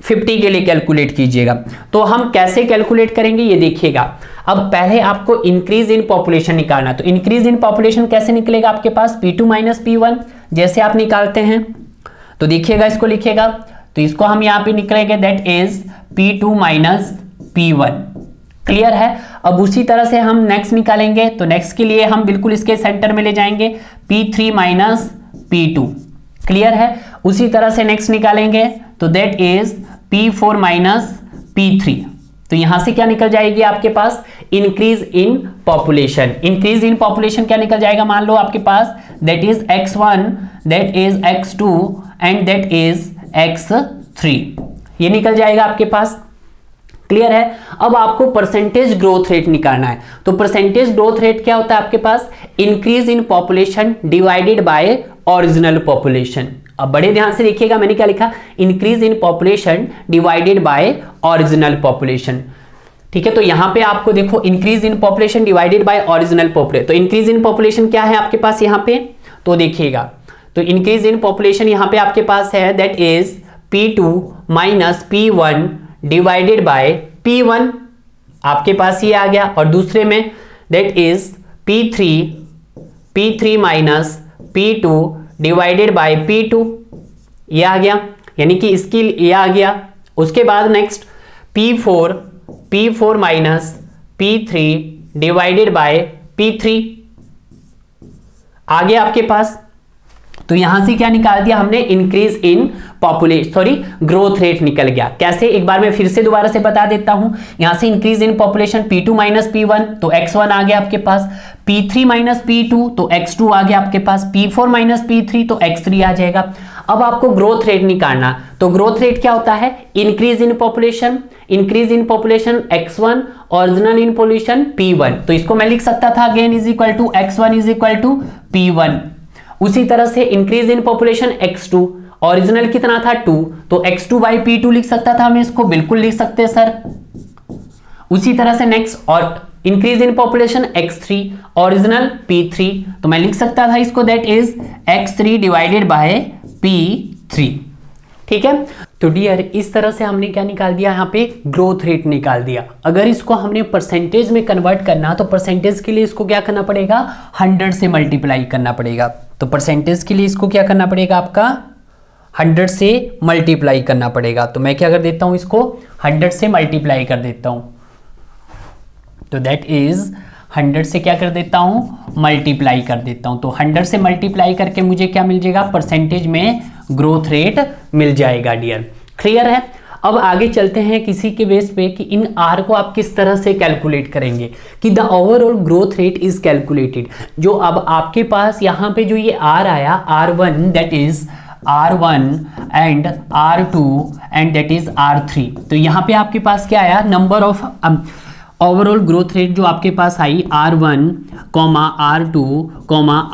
Speaker 1: 50 के लिए कैलकुलेट कीजिएगा। तो हम कैसे कैलकुलेट करेंगे ये देखिएगा। अब पहले आपको इंक्रीज इन पॉपुलेशन निकालना, तो इंक्रीज इन पॉपुलेशन कैसे निकलेगा आपके पास, P2 माइनस P1 जैसे आप निकालते हैं। तो देखिएगा, इसको लिखिएगा, तो इसको हम यहाँ पे निकलेंगे, that is P2 minus P1। Clear है। अब उसी तरह से हम नेक्स्ट निकालेंगे, तो नेक्स्ट के लिए हम बिल्कुल इसके सेंटर में ले जाएंगे, P3 माइनस P2। क्लियर है। उसी तरह से नेक्स्ट निकालेंगे, तो that is P4 minus P3। तो यहां से क्या निकल जाएगी आपके पास, increase in population. Increase in population क्या निकल जाएगा, मान लो आपके पास that is x1, that is x2 and that is x3, ये निकल जाएगा आपके पास। क्लियर है। अब आपको परसेंटेज ग्रोथ रेट निकालना है। तो परसेंटेज ग्रोथ रेट क्या होता है आपके पास, increase in population divided by original population. अब बड़े ध्यान से देखिएगा, मैंने क्या लिखा, increase in population divided by original population. ठीक है, तो यहां पे आपको देखो increase in population divided by original population. तो इंक्रीज इन पॉपुलेशन क्या है आपके पास यहां पे, तो देखिएगा, तो इंक्रीज इन पॉपुलेशन यहां पे आपके पास है that is P2 minus P1 divided by P1, आपके पास ये आ गया, और दूसरे में that is P3 minus P2 divided by P2, ये आ गया, यानी कि इसकी ये आ गया। उसके बाद next P4 minus P3 divided by P3 आ गया आपके पास। तो यहां से क्या निकाल दिया हमने, increase in population, sorry growth rate निकल गया। कैसे, एक बार मैं फिर से दोबारा से बता देता हूं। यहां से increase in population P2 minus P1, तो x1 आ गया आपके पास, P3 माइनस P2 तो x2 आ गया आपके पास, P4 माइनस P3 तो x3 आ जाएगा। अब आपको ग्रोथ रेट निकालना, तो ग्रोथ रेट क्या होता है, increase in population, increase in population x1, original in population P1। तो इसको मैं लिख सकता था again is equal to x1 is equal to P1। उसी तरह से increase in population x2, original कितना था 2, तो x2 बाई P2 लिख सकता था मैं, इसको बिल्कुल लिख सकते हैं सर। उसी तरह से नेक्स्ट और increase in population x3, original P3, तो मैं लिख सकता था इसको that is x3 divided by P3। ठीक है, तो डियर इस तरह से हमने क्या निकाल दिया, यहाँ पे ग्रोथ रेट निकाल दिया। अगर इसको हमने परसेंटेज में कन्वर्ट करना तो परसेंटेज के लिए इसको क्या करना पड़ेगा, 100 से मल्टीप्लाई करना पड़ेगा। तो परसेंटेज के लिए इसको क्या करना पड़ेगा, आपका 100 से मल्टीप्लाई करना पड़ेगा। तो मैं क्या कर देता हूँ, इसको 100 से मल्टीप्लाई कर देता हूँ। तो दैट इज 100 से क्या कर देता हूँ, मल्टीप्लाई कर देता हूँ। तो 100 से मल्टीप्लाई करके मुझे क्या मिल जाएगा, परसेंटेज में ग्रोथ रेट मिल जाएगा डियर। क्लियर है। अब आगे चलते हैं किसी के बेस पे कि इन आर को आप किस तरह से कैलकुलेट करेंगे कि the overall growth rate is calculated. जो अब आपके पास यहाँ पे जो ये आर आया, R1 that is R1 and R2 and that is R3। तो यहाँ पे आपके पास क्या आया, number of overall growth rate जो आपके पास आई R1, R2,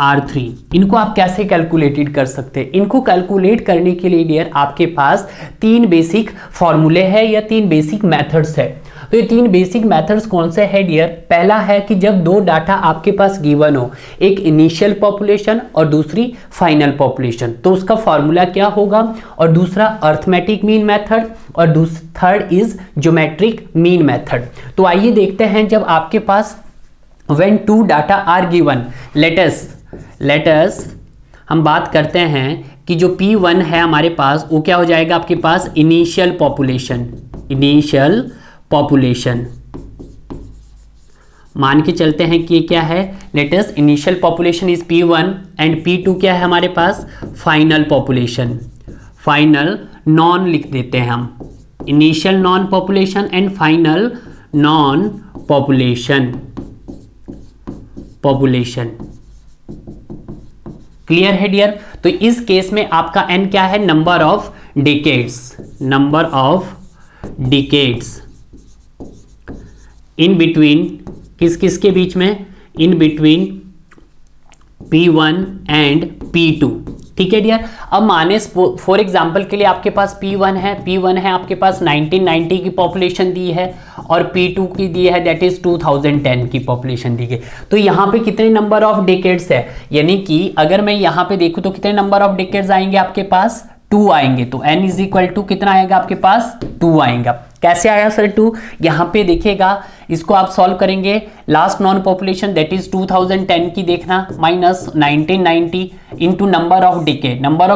Speaker 1: R3। इनको आप कैसे कैलकुलेटेड कर सकते हैं, इनको कैलकुलेट करने के लिए डियर आपके पास 3 बेसिक फॉर्मूले हैं या 3 बेसिक मेथड्स है। तो ये 3 बेसिक मेथड्स कौन से है डियर, पहला है कि जब 2 डाटा आपके पास गिवन हो, एक इनिशियल पॉपुलेशन और दूसरी फाइनल पॉपुलेशन, तो उसका फॉर्मूला क्या होगा, और दूसरा अर्थमेटिक मीन मेथड और third is geometric mean method. तो आइए देखते हैं, जब आपके पास when 2 data are given, let us हम बात करते हैं कि जो P1 है हमारे पास वो क्या हो जाएगा आपके पास, इनिशियल पॉपुलेशन मान के चलते हैं कि क्या है, let us initial population is P1 and P2 क्या है हमारे पास, फाइनल पॉपुलेशन। फाइनल नॉन लिख देते हैं हम, initial non population and final non population. Clear है डियर। तो इस केस में आपका n क्या है, number of decades in between, किस के बीच में, in between P1 and P2। ठीक है डियर। अब माने फॉर एग्जांपल के लिए आपके पास P1 है आपके पास 1990 की पॉपुलेशन दी है और P2 की दी है दैट इज 2010 की पॉपुलेशन दी है। तो यहाँ पे कितने नंबर ऑफ डिकेड्स है, यानी कि अगर मैं यहाँ पे देखूँ तो कितने नंबर ऑफ डिकेड्स आएंगे आपके पास, 2 आएंगे। तो n इज इक्वल टू कितना आएगा आपके पास, 2 आएगा। कैसे आया सर 2, यहाँ पे देखिएगा, इसको आप सॉल्व करेंगे, last known population that is 2010 की देखना minus 1990 into number of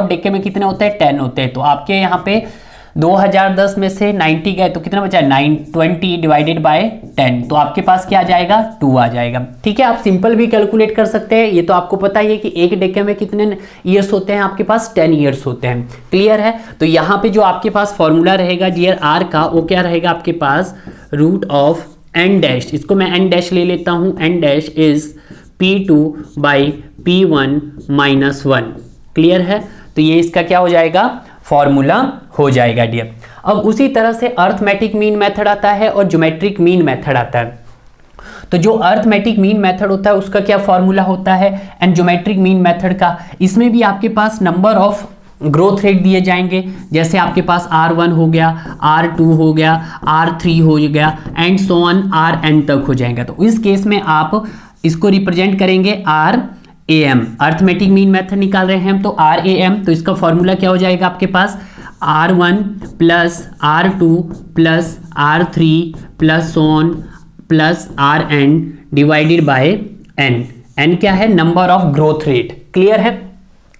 Speaker 1: decay में कितने होते हैं, 10 होते हैं। तो आपके यहाँ पे 2010 में से 90 गए तो कितना बचा, 920 डिवाइडेड बाय 10। तो आपके पास क्या आ जाएगा, 2 आ जाएगा। ठीक है, आप सिंपल भी कैलकुलेट कर सकते हैं, ये तो आपको पता ही है कि एक डेके में कितने ईयर्स होते हैं, आपके पास 10 ईयर्स होते हैं। क्लियर है। तो यहाँ पे जो आपके पास फॉर्मूला रहेगा डियर आर का, वो क्या रहेगा आपके पास, रूट ऑफ एन डैश, इसको मैं एन डैश ले लेता हूँ, n dash is P2 by P1 minus 1। Clear है। तो ये इसका क्या हो जाएगा, फॉर्मूला हो जाएगा डियर। अब उसी तरह से अर्थमेटिक मीन मेथड आता है और ज्योमेट्रिक मीन मेथड आता है। तो जो अर्थमेटिक मीन मेथड होता है उसका क्या फॉर्मूला होता है, एंड ज्योमेट्रिक मीन मेथड का, इसमें भी आपके पास नंबर ऑफ ग्रोथ रेट दिए जाएंगे। जैसे आपके पास R1 हो गया, R2 हो गया, R3 हो गया एंड सो ऑन Rn तक हो जाएगा। तो इस केस में आप इसको रिप्रेजेंट करेंगे RAM, अर्थमेटिक मीन मेथड निकाल रहे हैं हम, तो RAM। तो इसका फॉर्मूला क्या हो जाएगा आपके पास, R1 plus R2 plus R3 plus so on plus Rn divided by n क्या है, number of growth rate. Clear है।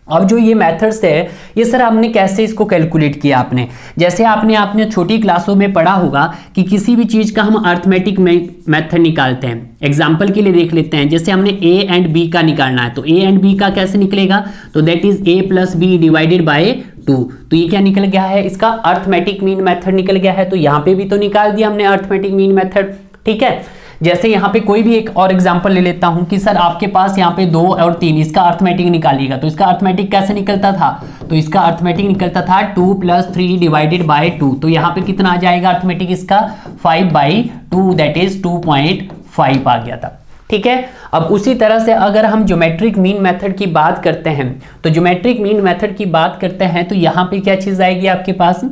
Speaker 1: अब जो ये मेथड्स है, ये सर आपने कैसे इसको कैलकुलेट किया, आपने जैसे आपने छोटी क्लासों में पढ़ा होगा कि किसी भी चीज़ का हम अर्थमेटिक मेथड निकालते हैं। एग्जाम्पल के लिए देख लेते हैं, जैसे हमने A एंड B का निकालना है, तो A एंड B का कैसे निकलेगा, तो that is A plus B divided by 2। तो ये क्या निकल गया है, इसका अर्थमेटिक मीन मेथड निकल गया है। तो यहाँ पे भी तो निकाल दिया हमने अर्थमेटिक मीन मेथड। ठीक है। जैसे यहाँ पे कोई भी एक और एग्जांपल ले लेता हूँ कि सर आपके पास यहाँ पे 2 और 3, इसका अर्थमेटिक निकालिएगा। तो इसका अर्थमेटिक कैसे निकलता था, तो इसका अर्थमेटिक निकलता था 2 प्लस 3 डिवाइडेड बाय 2। तो यहाँ पे कितना आ जाएगा अर्थमेटिक इसका, 5/2 दैट इज 2.5 आ गया था। ठीक है। अब उसी तरह से अगर हम ज्योमेट्रिक मीन मेथड की बात करते हैं, तो ज्योमेट्रिक मीन मेथड की बात करते हैं तो यहाँ पे क्या चीज़ आएगी आपके पास,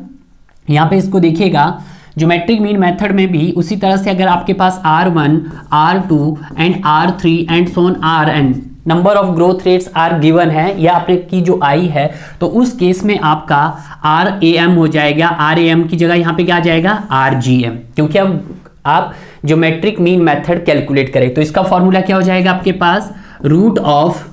Speaker 1: यहाँ पे इसको देखिएगा, ज्योमेट्रिक मीन मेथड में भी उसी तरह से अगर आपके पास R1, R2 and R3 and so on Rn number of growth rates are given है या आपने की जो आई है, तो उस केस में आपका RAM हो जाएगा। RAM की जगह यहाँ पे क्या आ जाएगा RGM, क्योंकि अब आप ज्योमेट्रिक मीन मेथड कैलकुलेट करें तो इसका फॉर्मूला क्या हो जाएगा आपके पास, root of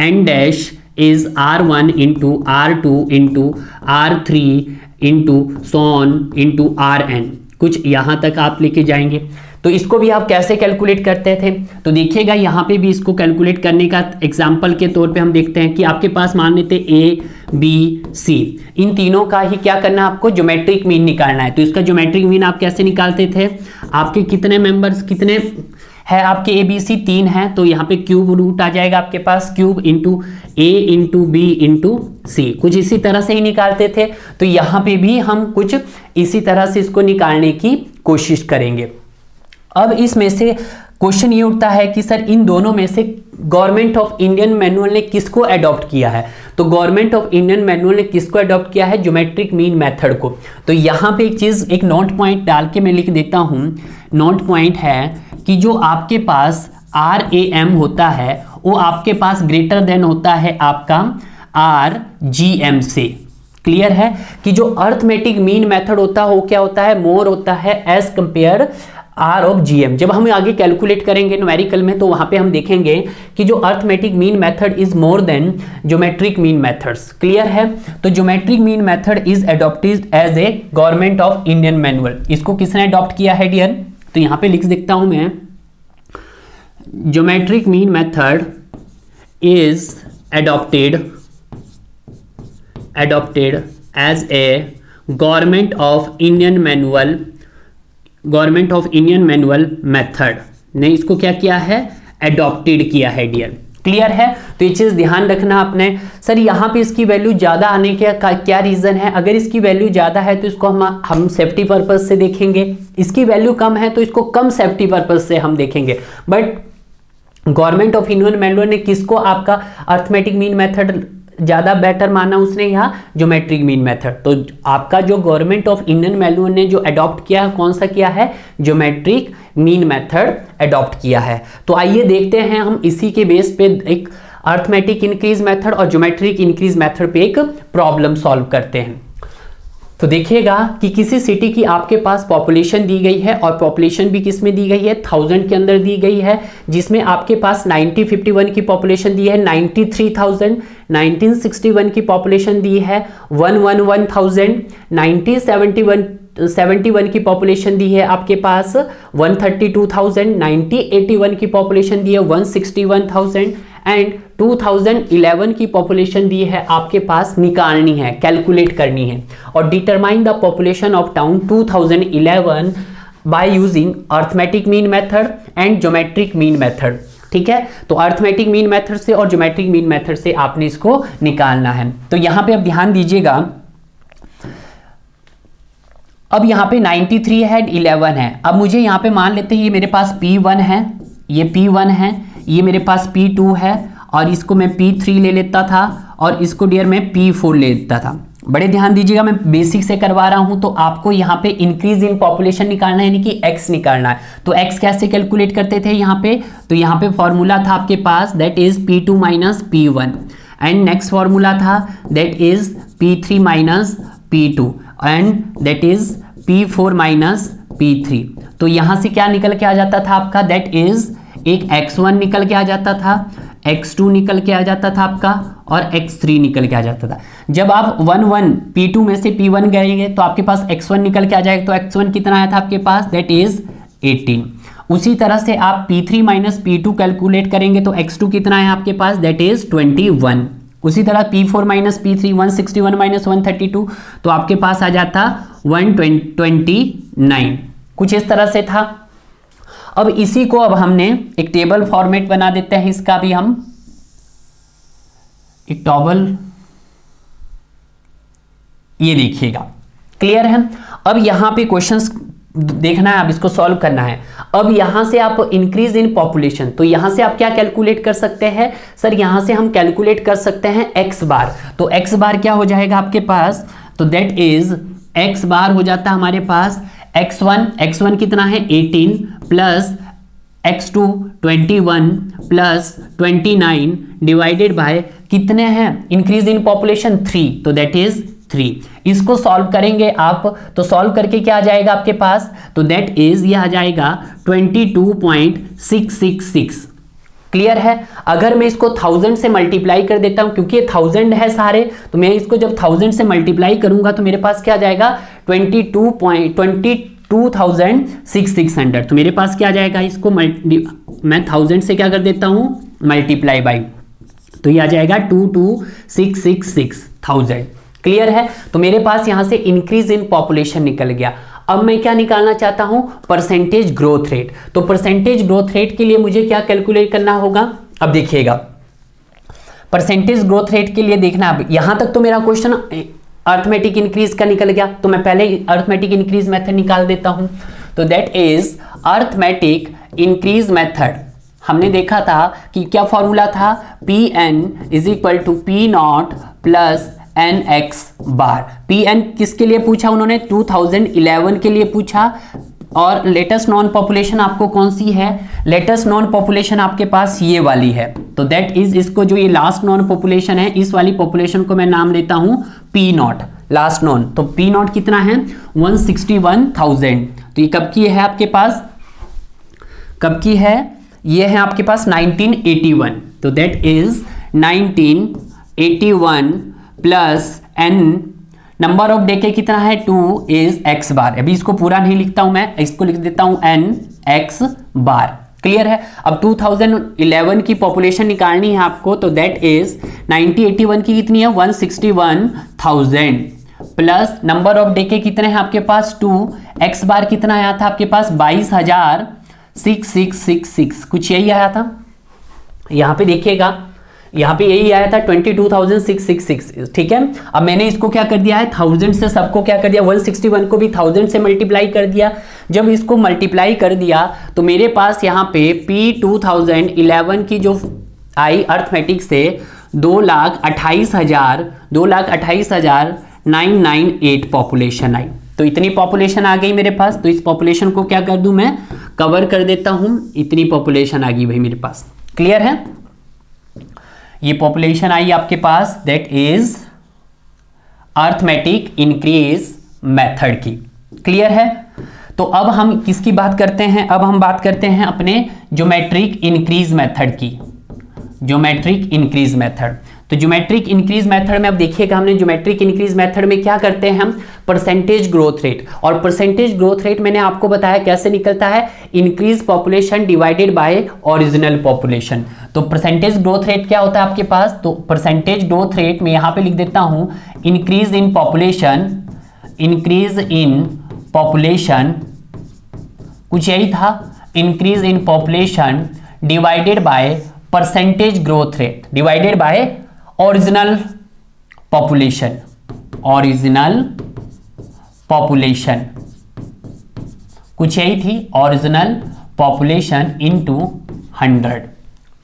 Speaker 1: n dash is R1 into R2 into R3 into so on into RN, कुछ यहाँ तक आप लेके जाएंगे। तो इसको भी आप कैसे कैलकुलेट करते थे, तो देखिएगा यहाँ पे भी इसको कैलकुलेट करने का एग्जांपल के तौर पे हम देखते हैं कि आपके पास मान लेते A B C, इन तीनों का ही क्या करना है, आपको ज्योमेट्रिक मीन निकालना है। तो इसका ज्योमेट्रिक मीन आप कैसे निकालते थे, आपके कितने मेंबर्स कितने है, आपके ABC 3 है, तो यहाँ पे क्यूब रूट आ जाएगा आपके पास, cube into A into B into C, कुछ इसी तरह से ही निकालते थे। तो यहाँ पे भी हम कुछ इसी तरह से इसको निकालने की कोशिश करेंगे। अब इसमें से क्वेश्चन ये उठता है कि सर इन दोनों में से गवर्नमेंट ऑफ इंडियन मैनुअल ने किसको अडॉप्ट किया है, तो गवर्नमेंट ऑफ इंडियन मैनुअल ने किसको अडॉप्ट किया है, ज्योमेट्रिक मीन मेथड को। तो यहाँ पे एक चीज़, एक नोट पॉइंट डाल के मैं लिख देता हूँ। नोट पॉइंट है कि जो आपके पास RAM होता है वो आपके पास ग्रेटर देन होता है आपका RGM से। क्लियर है कि जो अर्थमेटिक मीन मेथड होता है वो क्या होता है, मोर होता है as compare R of GM। जब हम आगे कैलकुलेट करेंगे न्यूमेरिकल में तो वहां पे हम देखेंगे कि जो arithmetic mean method is more than geometric mean methods. Clear है, तो geometric mean method is adopted as a government of Indian manual. इसको किसने अडॉप्ट किया है डियर, तो यहां पे लिख देता हूं मैं, geometric mean method is adopted as a government of Indian manual method ने इसको क्या किया है, अडॉप्टेड किया है डियर। क्लियर है, तो ये चीज ध्यान रखना आपने। सर यहाँ पे इसकी वैल्यू ज्यादा आने का क्या रीजन है, अगर इसकी वैल्यू ज्यादा है तो इसको हम सेफ्टी पर्पज से देखेंगे, इसकी वैल्यू कम है तो इसको कम सेफ्टी पर्पज से हम देखेंगे। But government of Indian manual ने किसको आपका अर्थमेटिक मीन मेथड ज्यादा बेटर माना, उसने यहाँ ज्योमेट्रिक मीन मेथड। तो आपका जो गवर्नमेंट ऑफ इंडियन मैनुअल ने जो अडॉप्ट किया है, कौन सा किया है, ज्योमेट्रिक मीन मेथड अडॉप्ट किया है। तो आइए देखते हैं हम इसी के बेस पे एक अर्थमेटिक इंक्रीज मेथड और ज्योमेट्रिक इंक्रीज मेथड पे एक प्रॉब्लम सॉल्व करते हैं। तो देखिएगा कि किसी सिटी की आपके पास पॉपुलेशन दी गई है और पॉपुलेशन भी किस में दी गई है, 1000 के अंदर दी गई है, जिसमें आपके पास 1951 की पॉपुलेशन दी है 93,000, 1961 की पॉपुलेशन दी है 111,000, 1971 की पॉपुलेशन दी है आपके पास 132,000, 1981 की पॉपुलेशन दी है 161,000 एंड 2011 की पॉपुलेशन दी है आपके पास, निकालनी है, कैलकुलेट करनी है। और determine the population of town 2011 by using arithmetic mean method and geometric mean method. ठीक है, तो अर्थमेटिक मीन मेथड से और ज्योमेट्रिक मीन मेथड से आपने इसको निकालना है। तो यहां पे अब ध्यान दीजिएगा, अब यहाँ पे 93 है 11 है। अब मुझे यहाँ पे मान लेते हैं ये मेरे पास P1 है, ये P1 है, ये मेरे पास P2 है और इसको मैं P3 ले लेता था और इसको डियर मैं P4 ले लेता था। बड़े ध्यान दीजिएगा, मैं बेसिक से करवा रहा हूं, तो आपको यहाँ पे इंक्रीज इन पॉपुलेशन निकालना है, यानी कि x निकालना है। तो x कैसे कैलकुलेट करते थे यहाँ पे, तो यहाँ पे फॉर्मूला था आपके पास that is P2 minus P1 and next formula था that is P3 minus P2 and that is P4 minus P3। तो यहाँ से क्या निकल के आ जाता था आपका, दैट इज एक x1 निकल के आ जाता था, x2 निकल के आ जाता था आपका और x3 निकल के आ जाता था। जब आप 1 P2 में से P1 गएंगे तो आपके पास x1 निकल के आ जाएगा, तो x1 कितना आया था आपके पास, दैट इज 18। उसी तरह से आप P3 माइनस P2 कैलकुलेट करेंगे तो x2 कितना है आपके पास, दैट इज 21। उसी तरह P4 माइनस P3 161 माइनस 132, तो आपके पास आ जाता 129। कुछ इस तरह से था। अब इसी को अब हमने एक टेबल फॉर्मेट बना देते हैं, इसका भी हम एक टेबल, ये देखिएगा। क्लियर है, अब यहां पे क्वेश्चंस देखना है, अब इसको सॉल्व करना है। अब यहां से आप इंक्रीज इन पॉपुलेशन, तो यहां से आप क्या कैलकुलेट कर सकते हैं, सर यहां से हम कैलकुलेट कर सकते हैं x बार। तो x बार क्या हो जाएगा आपके पास, तो दैट इज x बार हो जाता है हमारे पास x1 कितना है 18 plus x2 21 plus 29 divided by कितने हैं इंक्रीज इन पॉपुलेशन 3, तो दैट इज 3। इसको सॉल्व करेंगे आप तो सॉल्व करके क्या आ जाएगा आपके पास, तो दैट इज ये आ जाएगा 22.666। क्लियर है। अगर मैं इसको 1000 से मल्टीप्लाई कर देता हूं, क्योंकि ये 1000 है सारे, तो मैं इसको जब 1000 से मल्टीप्लाई करूंगा तो मेरे पास क्या आ जाएगा 22,600। तो मेरे पास क्या आ जाएगा, इसको मैं 1000 से क्या कर देता हूं मल्टीप्लाई बाई, तो ये आ जाएगा 22,666,000। क्लियर है। तो मेरे पास यहां से इंक्रीज इन पॉपुलेशन निकल गया। अब मैं क्या निकालना चाहता हूं, परसेंटेज ग्रोथ रेट। तो परसेंटेज ग्रोथ रेट के लिए मुझे क्या कैलकुलेट करना होगा, अब देखिएगा परसेंटेज ग्रोथ रेट के लिए देखना। अब यहां तक तो मेरा क्वेश्चन अर्थमेटिक इंक्रीज का निकल गया, तो मैं पहले अर्थमेटिक इंक्रीज मेथड निकाल देता हूं। तो that is arithmetic increase method. हमने देखा था कि क्या फॉर्मूला था, Pn is equal to P0 plus nx बार। Pn किसके लिए पूछा उन्होंने, 2011 के लिए पूछा। और लेटेस्ट नॉन पॉपुलेशन आपको कौन सी है, लेटेस्ट नॉन पॉपुलेशन आपके पास ये वाली है। तो दैट इज इसको जो ये लास्ट नॉन पॉपुलेशन है, इस वाली पॉपुलेशन को मैं नाम देता हूं P0 लास्ट नॉन। तो P0 कितना है 161,000। तो ये कब की है आपके पास, कब की है, ये है आपके पास 1981। तो that is 1981 plus n number of decade कितना है 2 इज x बार। अभी इसको पूरा नहीं लिखता हूं मैं, इसको लिख देता हूं n x बार। क्लियर है। अब 2011 की पॉपुलेशन निकालनी है आपको, तो दैट इज 1981 की कितनी है 161,000 प्लस नंबर ऑफ डेके कितने हैं आपके पास 2, x बार कितना आया था आपके पास 22,666, कुछ यही आया था। यहां पे देखिएगा, यहाँ पे यही आया था 22,666। ठीक है। अब मैंने इसको क्या कर दिया है 1000 से सबको क्या कर दिया, 161 को भी 1000 से मल्टीप्लाई कर दिया। जब इसको मल्टीप्लाई कर दिया तो मेरे पास यहाँ पे P 2011 की जो आई अर्थमेटिक से 2,28,998 पॉपुलेशन आई। तो इतनी पॉपुलेशन आ गई मेरे पास। तो इस पॉपुलेशन को क्या कर दूं मैं, कवर कर देता हूं। इतनी पॉपुलेशन आ गई भाई मेरे पास। क्लियर है। ये पॉपुलेशन आई आपके पास, that is arithmetic increase method की। क्लियर है। तो अब हम किसकी बात करते हैं, अब हम बात करते हैं अपने ज्योमेट्रिक इंक्रीज मेथड की। Geometric increase method. तो ज्योमेट्रिक इंक्रीज मेथड में अब देखिएगा, हमने ज्योमेट्रिक इंक्रीज मेथड में क्या करते हैं हम, परसेंटेज ग्रोथ रेट। और परसेंटेज ग्रोथ रेट मैंने आपको बताया कैसे निकलता है, increase population divided by original population. तो परसेंटेज ग्रोथ रेट क्या होता है आपके पास, तो परसेंटेज ग्रोथ रेट में यहां पे लिख देता हूं increase in population, increase in population, कुछ यही था, increase in population divided by percentage growth rate divided by original population, original population, कुछ यही थी, ओरिजिनल पॉपुलेशन इनटू 100।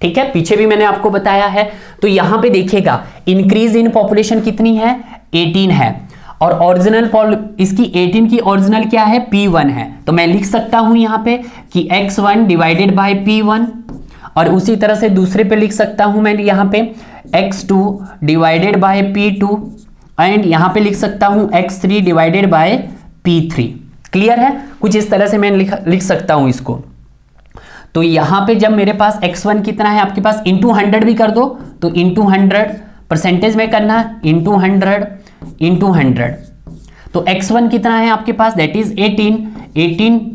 Speaker 1: ठीक है। पीछे भी मैंने आपको बताया है। तो यहां पे देखिएगा इंक्रीज इन पॉपुलेशन कितनी है 18 है, और ओरिजिनल इसकी 18 की ओरिजिनल क्या है P1 है। तो मैं लिख सकता हूं यहां पे कि x1 डिवाइडेड बाय P1, और उसी तरह से दूसरे पे लिख सकता हूं मैं यहां पे x2 divided by P2, and यहां पे लिख सकता हूं x3 divided by P3। Clear है। कुछ इस तरह से मैं लिख सकता हूं इसको। तो यहां पे जब मेरे पास x1 कितना है आपके पास, इंटू 100 भी कर दो, तो इंटू 100 परसेंटेज में करना, इंटू 100 इंटू 100। तो x1 कितना है आपके पास, दैट इज 18।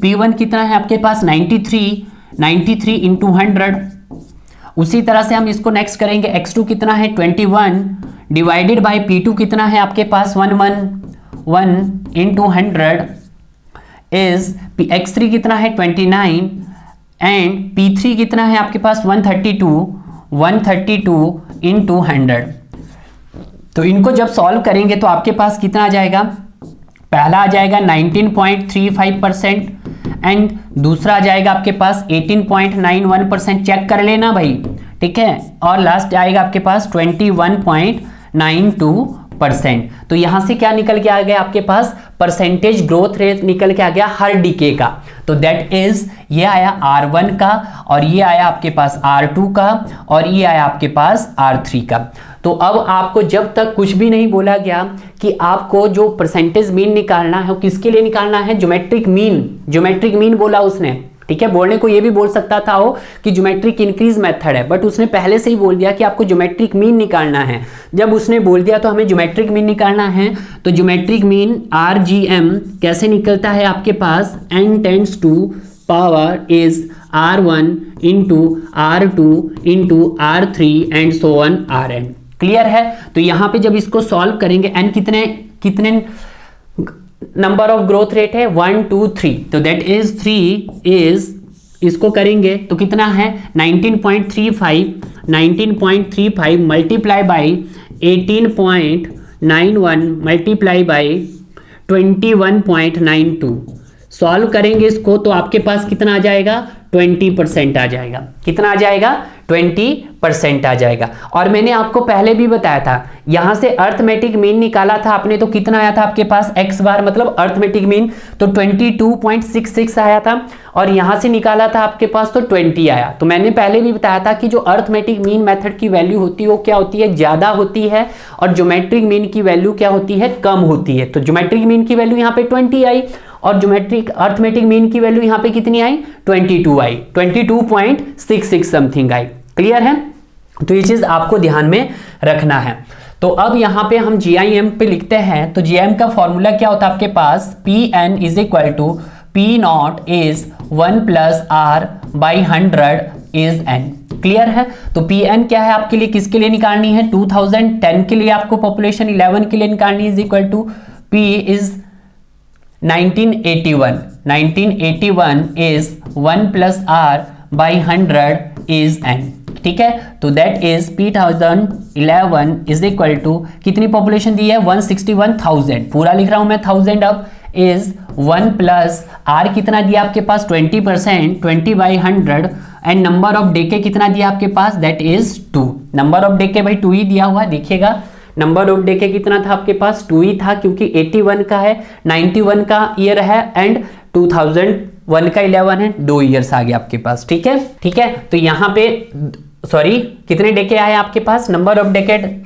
Speaker 1: P1 कितना है आपके पास 93 इंटू 100। उसी तरह से हम इसको नेक्स्ट करेंगे, x2 कितना है 21 डिवाइडेड बाय P2 कितना है आपके पास 111 इंटू 100 इज x3 कितना है 29, एंड P3 कितना है आपके पास 132 इंटू 100। तो इनको जब सॉल्व करेंगे तो आपके पास कितना आ जाएगा, पहला आ जाएगा 19.35% एंड दूसरा आ जाएगा आपके पास 18.91%। चेक कर लेना भाई। ठीक है। और लास्ट आएगा आपके पास 21.92 20%। तो यहां से क्या निकल के आ गया आपके पास, परसेंटेज ग्रोथ रेट निकल के आ गया हर डीके का। तो दैट इज ये आया R1 का, और ये आया आपके पास R2 का, और ये आया आपके पास R3 का। तो अब आपको जब तक कुछ भी नहीं बोला गया कि आपको जो परसेंटेज मीन निकालना है वो किसके लिए निकालना है, ज्योमेट्रिक मीन। ज्योमेट्रिक मीन बोला उसने, ठीक है। बोलने को ये भी बोल सकता था वो कि ज्योमेट्रिक इंक्रीज मेथड है, बट उसने पहले से ही बोल दिया कि आपको ज्योमेट्रिक मीन निकालना है। जब उसने बोल दिया तो हमें ज्योमेट्रिक मीन निकालना है। तो ज्योमेट्रिक मीन RGM कैसे निकलता है आपके पास, n tends to power is R1 into R2 into R3 and so on Rn। Clear है। तो यहां पे जब इसको सॉल्व करेंगे, n कितने नंबर ऑफ ग्रोथ रेट है, 1 2 3, तो दैट इज 3 इज, इसको करेंगे तो कितना है 19.35 multiply by 18.91 multiply by 21.92। Solve करेंगे इसको तो आपके पास कितना आ जाएगा, 20% आ जाएगा। कितना आ जाएगा, 20% आ जाएगा। और मैंने आपको पहले भी बताया था, यहां से अर्थमेटिक मीन निकाला था आपने, तो कितना आया था आपके पास x बार, मतलब अर्थमेटिक मीन तो 22.66 आया था, और यहां से निकाला था आपके पास तो 20 आया। तो मैंने पहले भी बताया था कि जो अर्थमेटिक मीन मेथड की वैल्यू होती है वो क्या होती है, ज्यादा होती है, और ज्योमेट्रिक मीन की वैल्यू क्या होती है, कम होती है। तो ज्योमेट्रिक मीन की वैल्यू यहाँ पे 20 आई, और ज्योमेट्रिक अर्थमेटिक मीन की वैल्यू यहां पे कितनी आई, 22 आई, 22.66 समथिंग आई। क्लियर है। तो ये चीज आपको ध्यान में रखना है। तो अब यहां पे हम GIM पे लिखते हैं, तो GIM का फॉर्मूला क्या होता है आपके पास, PN is equal to P0 is 1 plus R by 100 is N। Clear है। तो PN क्या है आपके लिए, किसके लिए निकालनी है, 2010 के लिए आपको पॉपुलेशन 11 के लिए निकालनी is equal to P is 1981 is 1 plus R by 100 is N। ठीक है। तो that is 2011 is equal to, कितनी पॉपुलेशन दी है, 161,000, पूरा लिख रहा हूं मैं 1000 अब, इज 1 प्लस R कितना दिया आपके पास, 20%, 20 by 100, and number of decade कितना दिया आपके पास, दैट इज 2। नंबर ऑफ डेके भाई 2 ही दिया हुआ है, देखिएगा नंबर ऑफ डेके कितना था आपके पास, 2 ही था, क्योंकि 81 का है, 91 का ईयर है, एंड 2001 का 11 है, 2 ईयर्स आ गया आपके पास। ठीक है, ठीक है। तो यहाँ पे सॉरी कितने डेके आए आपके पास, नंबर ऑफ डेकेड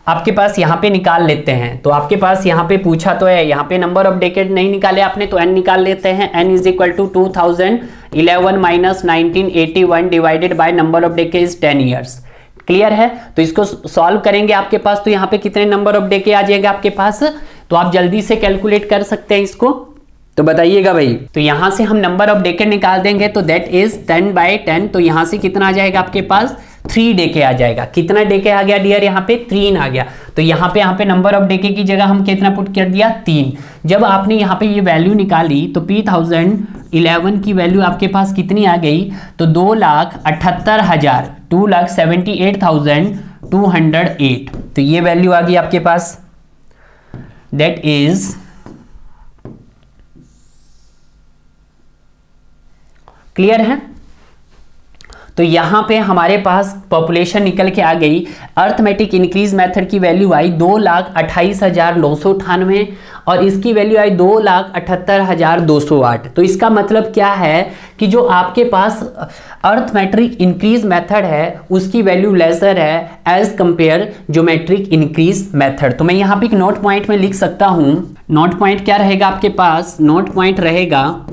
Speaker 1: आपके पास यहाँ पे निकाल लेते हैं। तो आपके पास यहाँ पे पूछा तो है, यहाँ पे नंबर ऑफ डेकेड नहीं निकाले आपने, तो n निकाल लेते हैं। n is equal to 2011 minus 1981 divided by number of decade is 10 years. Clear है। तो इसको सॉल्व करेंगे आपके पास, तो यहाँ पे कितने नंबर ऑफ डेके आ जाएगा आपके पास, तो आप जल्दी से कैलकुलेट कर सकते हैं इसको, तो बताइएगा भाई। तो यहां से हम नंबर ऑफ डेके निकाल देंगे, तो दैट इज 10 बाई 10, तो यहां से कितना आ जाएगा आपके पास, 3 डेके आ जाएगा। कितना डेके आ गया डियर, यहाँ पे 3 आ गया। तो यहाँ पे नंबर ऑफ डेके की जगह हम कितना पुट कर दिया, 3। जब आपने यहाँ पे ये वैल्यू निकाली तो P2011 की वैल्यू आपके पास कितनी आ गई, तो 2,78,000, 2,78,208। तो ये वैल्यू आ गई आपके पास, दैट इज क्लियर है। तो यहां पे हमारे पास पॉपुलेशन निकल के आ गई, अर्थमेटिक इंक्रीज मेथड की वैल्यू आई 2,28,998, और इसकी वैल्यू आई 2,78,208। तो इसका मतलब क्या है कि जो आपके पास अर्थमेट्रिक इंक्रीज मेथड है उसकी वैल्यू लेसर है as compare geometric increase method. तो मैं यहाँ पे एक नोट पॉइंट में लिख सकता हूं, नोट पॉइंट क्या रहेगा आपके पास, नोट पॉइंट रहेगा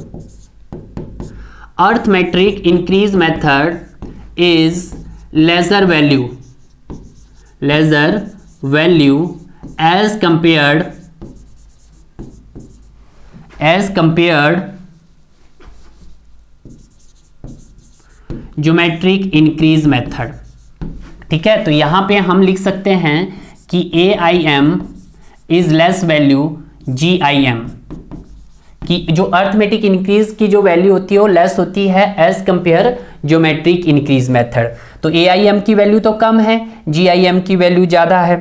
Speaker 1: arithmetic increase method is lesser value as compared geometric increase method। ठीक है। तो यहां पे हम लिख सकते हैं कि AIM is less value GIM, कि जो अर्थमेटिक इंक्रीज की जो वैल्यू होती है वो लेस होती है as compare geometric increase method. तो AIM की वैल्यू तो कम है, GIM की वैल्यू ज्यादा है।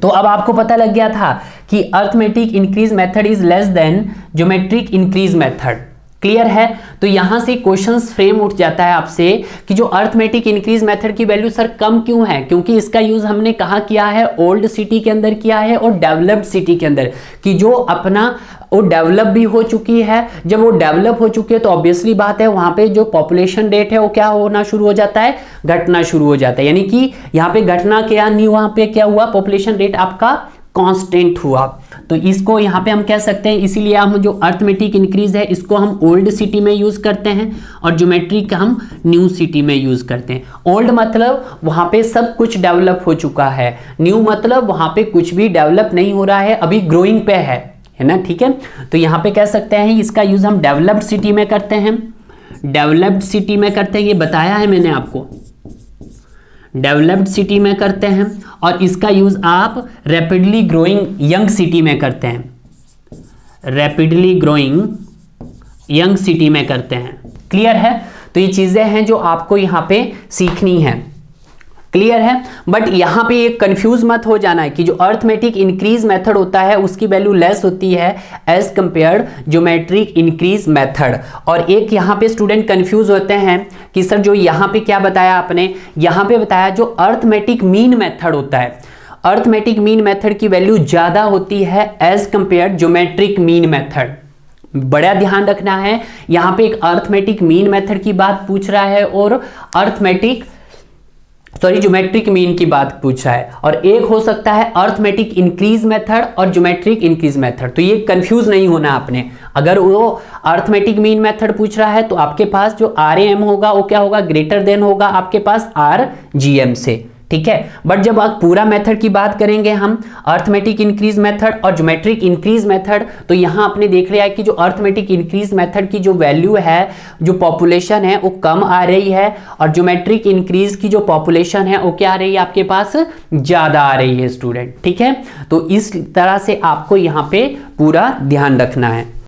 Speaker 1: तो अब आपको पता लग गया था कि arithmetic increase method is less than geometric increase method. Clear है। तो यहां से क्वेश्चंस फ्रेम उठ जाता है आपसे कि जो अर्थमेटिक इंक्रीज मेथड की वैल्यू सर कम क्यों है, क्योंकि इसका यूज हमने कहाँ किया है, ओल्ड सिटी के अंदर किया है और डेवलप्ड सिटी के अंदर, कि जो अपना वो डेवलप भी हो चुकी है। जब वो डेवलप हो चुकी है तो ऑब्वियसली बात है वहां पे जो पॉपुलेशन रेट है वो क्या होना शुरू हो जाता है, घटना शुरू हो जाता है। यानी कि यहाँ पे घटना क्या नहीं, वहां पे क्या हुआ, पॉपुलेशन रेट आपका कांस्टेंट हुआ। तो इसको यहाँ पे हम कह सकते हैं, इसीलिए हम जो अर्थमेटिक इंक्रीज है इसको हम ओल्ड सिटी में यूज करते हैं और ज्योमेट्रिक हम न्यू सिटी में यूज करते हैं। ओल्ड मतलब वहां पे सब कुछ डेवलप हो चुका है, न्यू मतलब वहां पे कुछ भी डेवलप नहीं हो रहा है, अभी ग्रोइंग पे है ना, ठीक है। तो यहाँ पे कह सकते हैं इसका यूज हम डेवलप्ड सिटी में करते हैं, डेवलप्ड सिटी में करते हैं, ये बताया है मैंने आपको, डेवलप्ड सिटी में करते हैं। और इसका यूज आप रैपिडली ग्रोइंग यंग सिटी में करते हैं, रैपिडली ग्रोइंग यंग सिटी में करते हैं। क्लियर है। तो ये चीजें हैं जो आपको यहां पे सीखनी है। क्लियर है। बट यहां पे एक कंफ्यूज मत हो जाना है कि जो अर्थमेटिक इंक्रीज मेथड होता है उसकी वैल्यू लेस होती है as compared geometric increase method. और एक यहां पे स्टूडेंट कंफ्यूज होते हैं कि सर जो यहां पे क्या बताया आपने, यहां पे बताया जो अर्थमेटिक मीन मेथड होता है, अर्थमेटिक मीन मेथड की वैल्यू ज्यादा होती है as compared geometric mean method. बड़ा ध्यान रखना है, यहां पे एक अर्थमेटिक मीन मेथड की बात पूछ रहा है और ज्योमेट्रिक मीन की बात पूछ रहा है, और एक हो सकता है अर्थमेटिक इंक्रीज मेथड और ज्योमेट्रिक इंक्रीज मेथड। तो ये कंफ्यूज नहीं होना आपने। अगर वो अर्थमेटिक मीन मेथड पूछ रहा है तो आपके पास जो RAM होगा वो क्या होगा, ग्रेटर देन होगा आपके पास RGM से, ठीक है। बट जब आप पूरा मेथड की बात करेंगे हम, अर्थमेटिक इंक्रीज मेथड और ज्योमेट्रिक इंक्रीज मेथड, तो यहां आपने देख लिया है कि जो अर्थमेटिक इंक्रीज मेथड की जो वैल्यू है, जो पॉपुलेशन है वो कम आ रही है, और ज्योमेट्रिक इंक्रीज की जो पॉपुलेशन है वो क्या आ रही है, आपके पास ज्यादा आ रही है स्टूडेंट, ठीक है। तो इस तरह से आपको यहां पे पूरा ध्यान रखना है।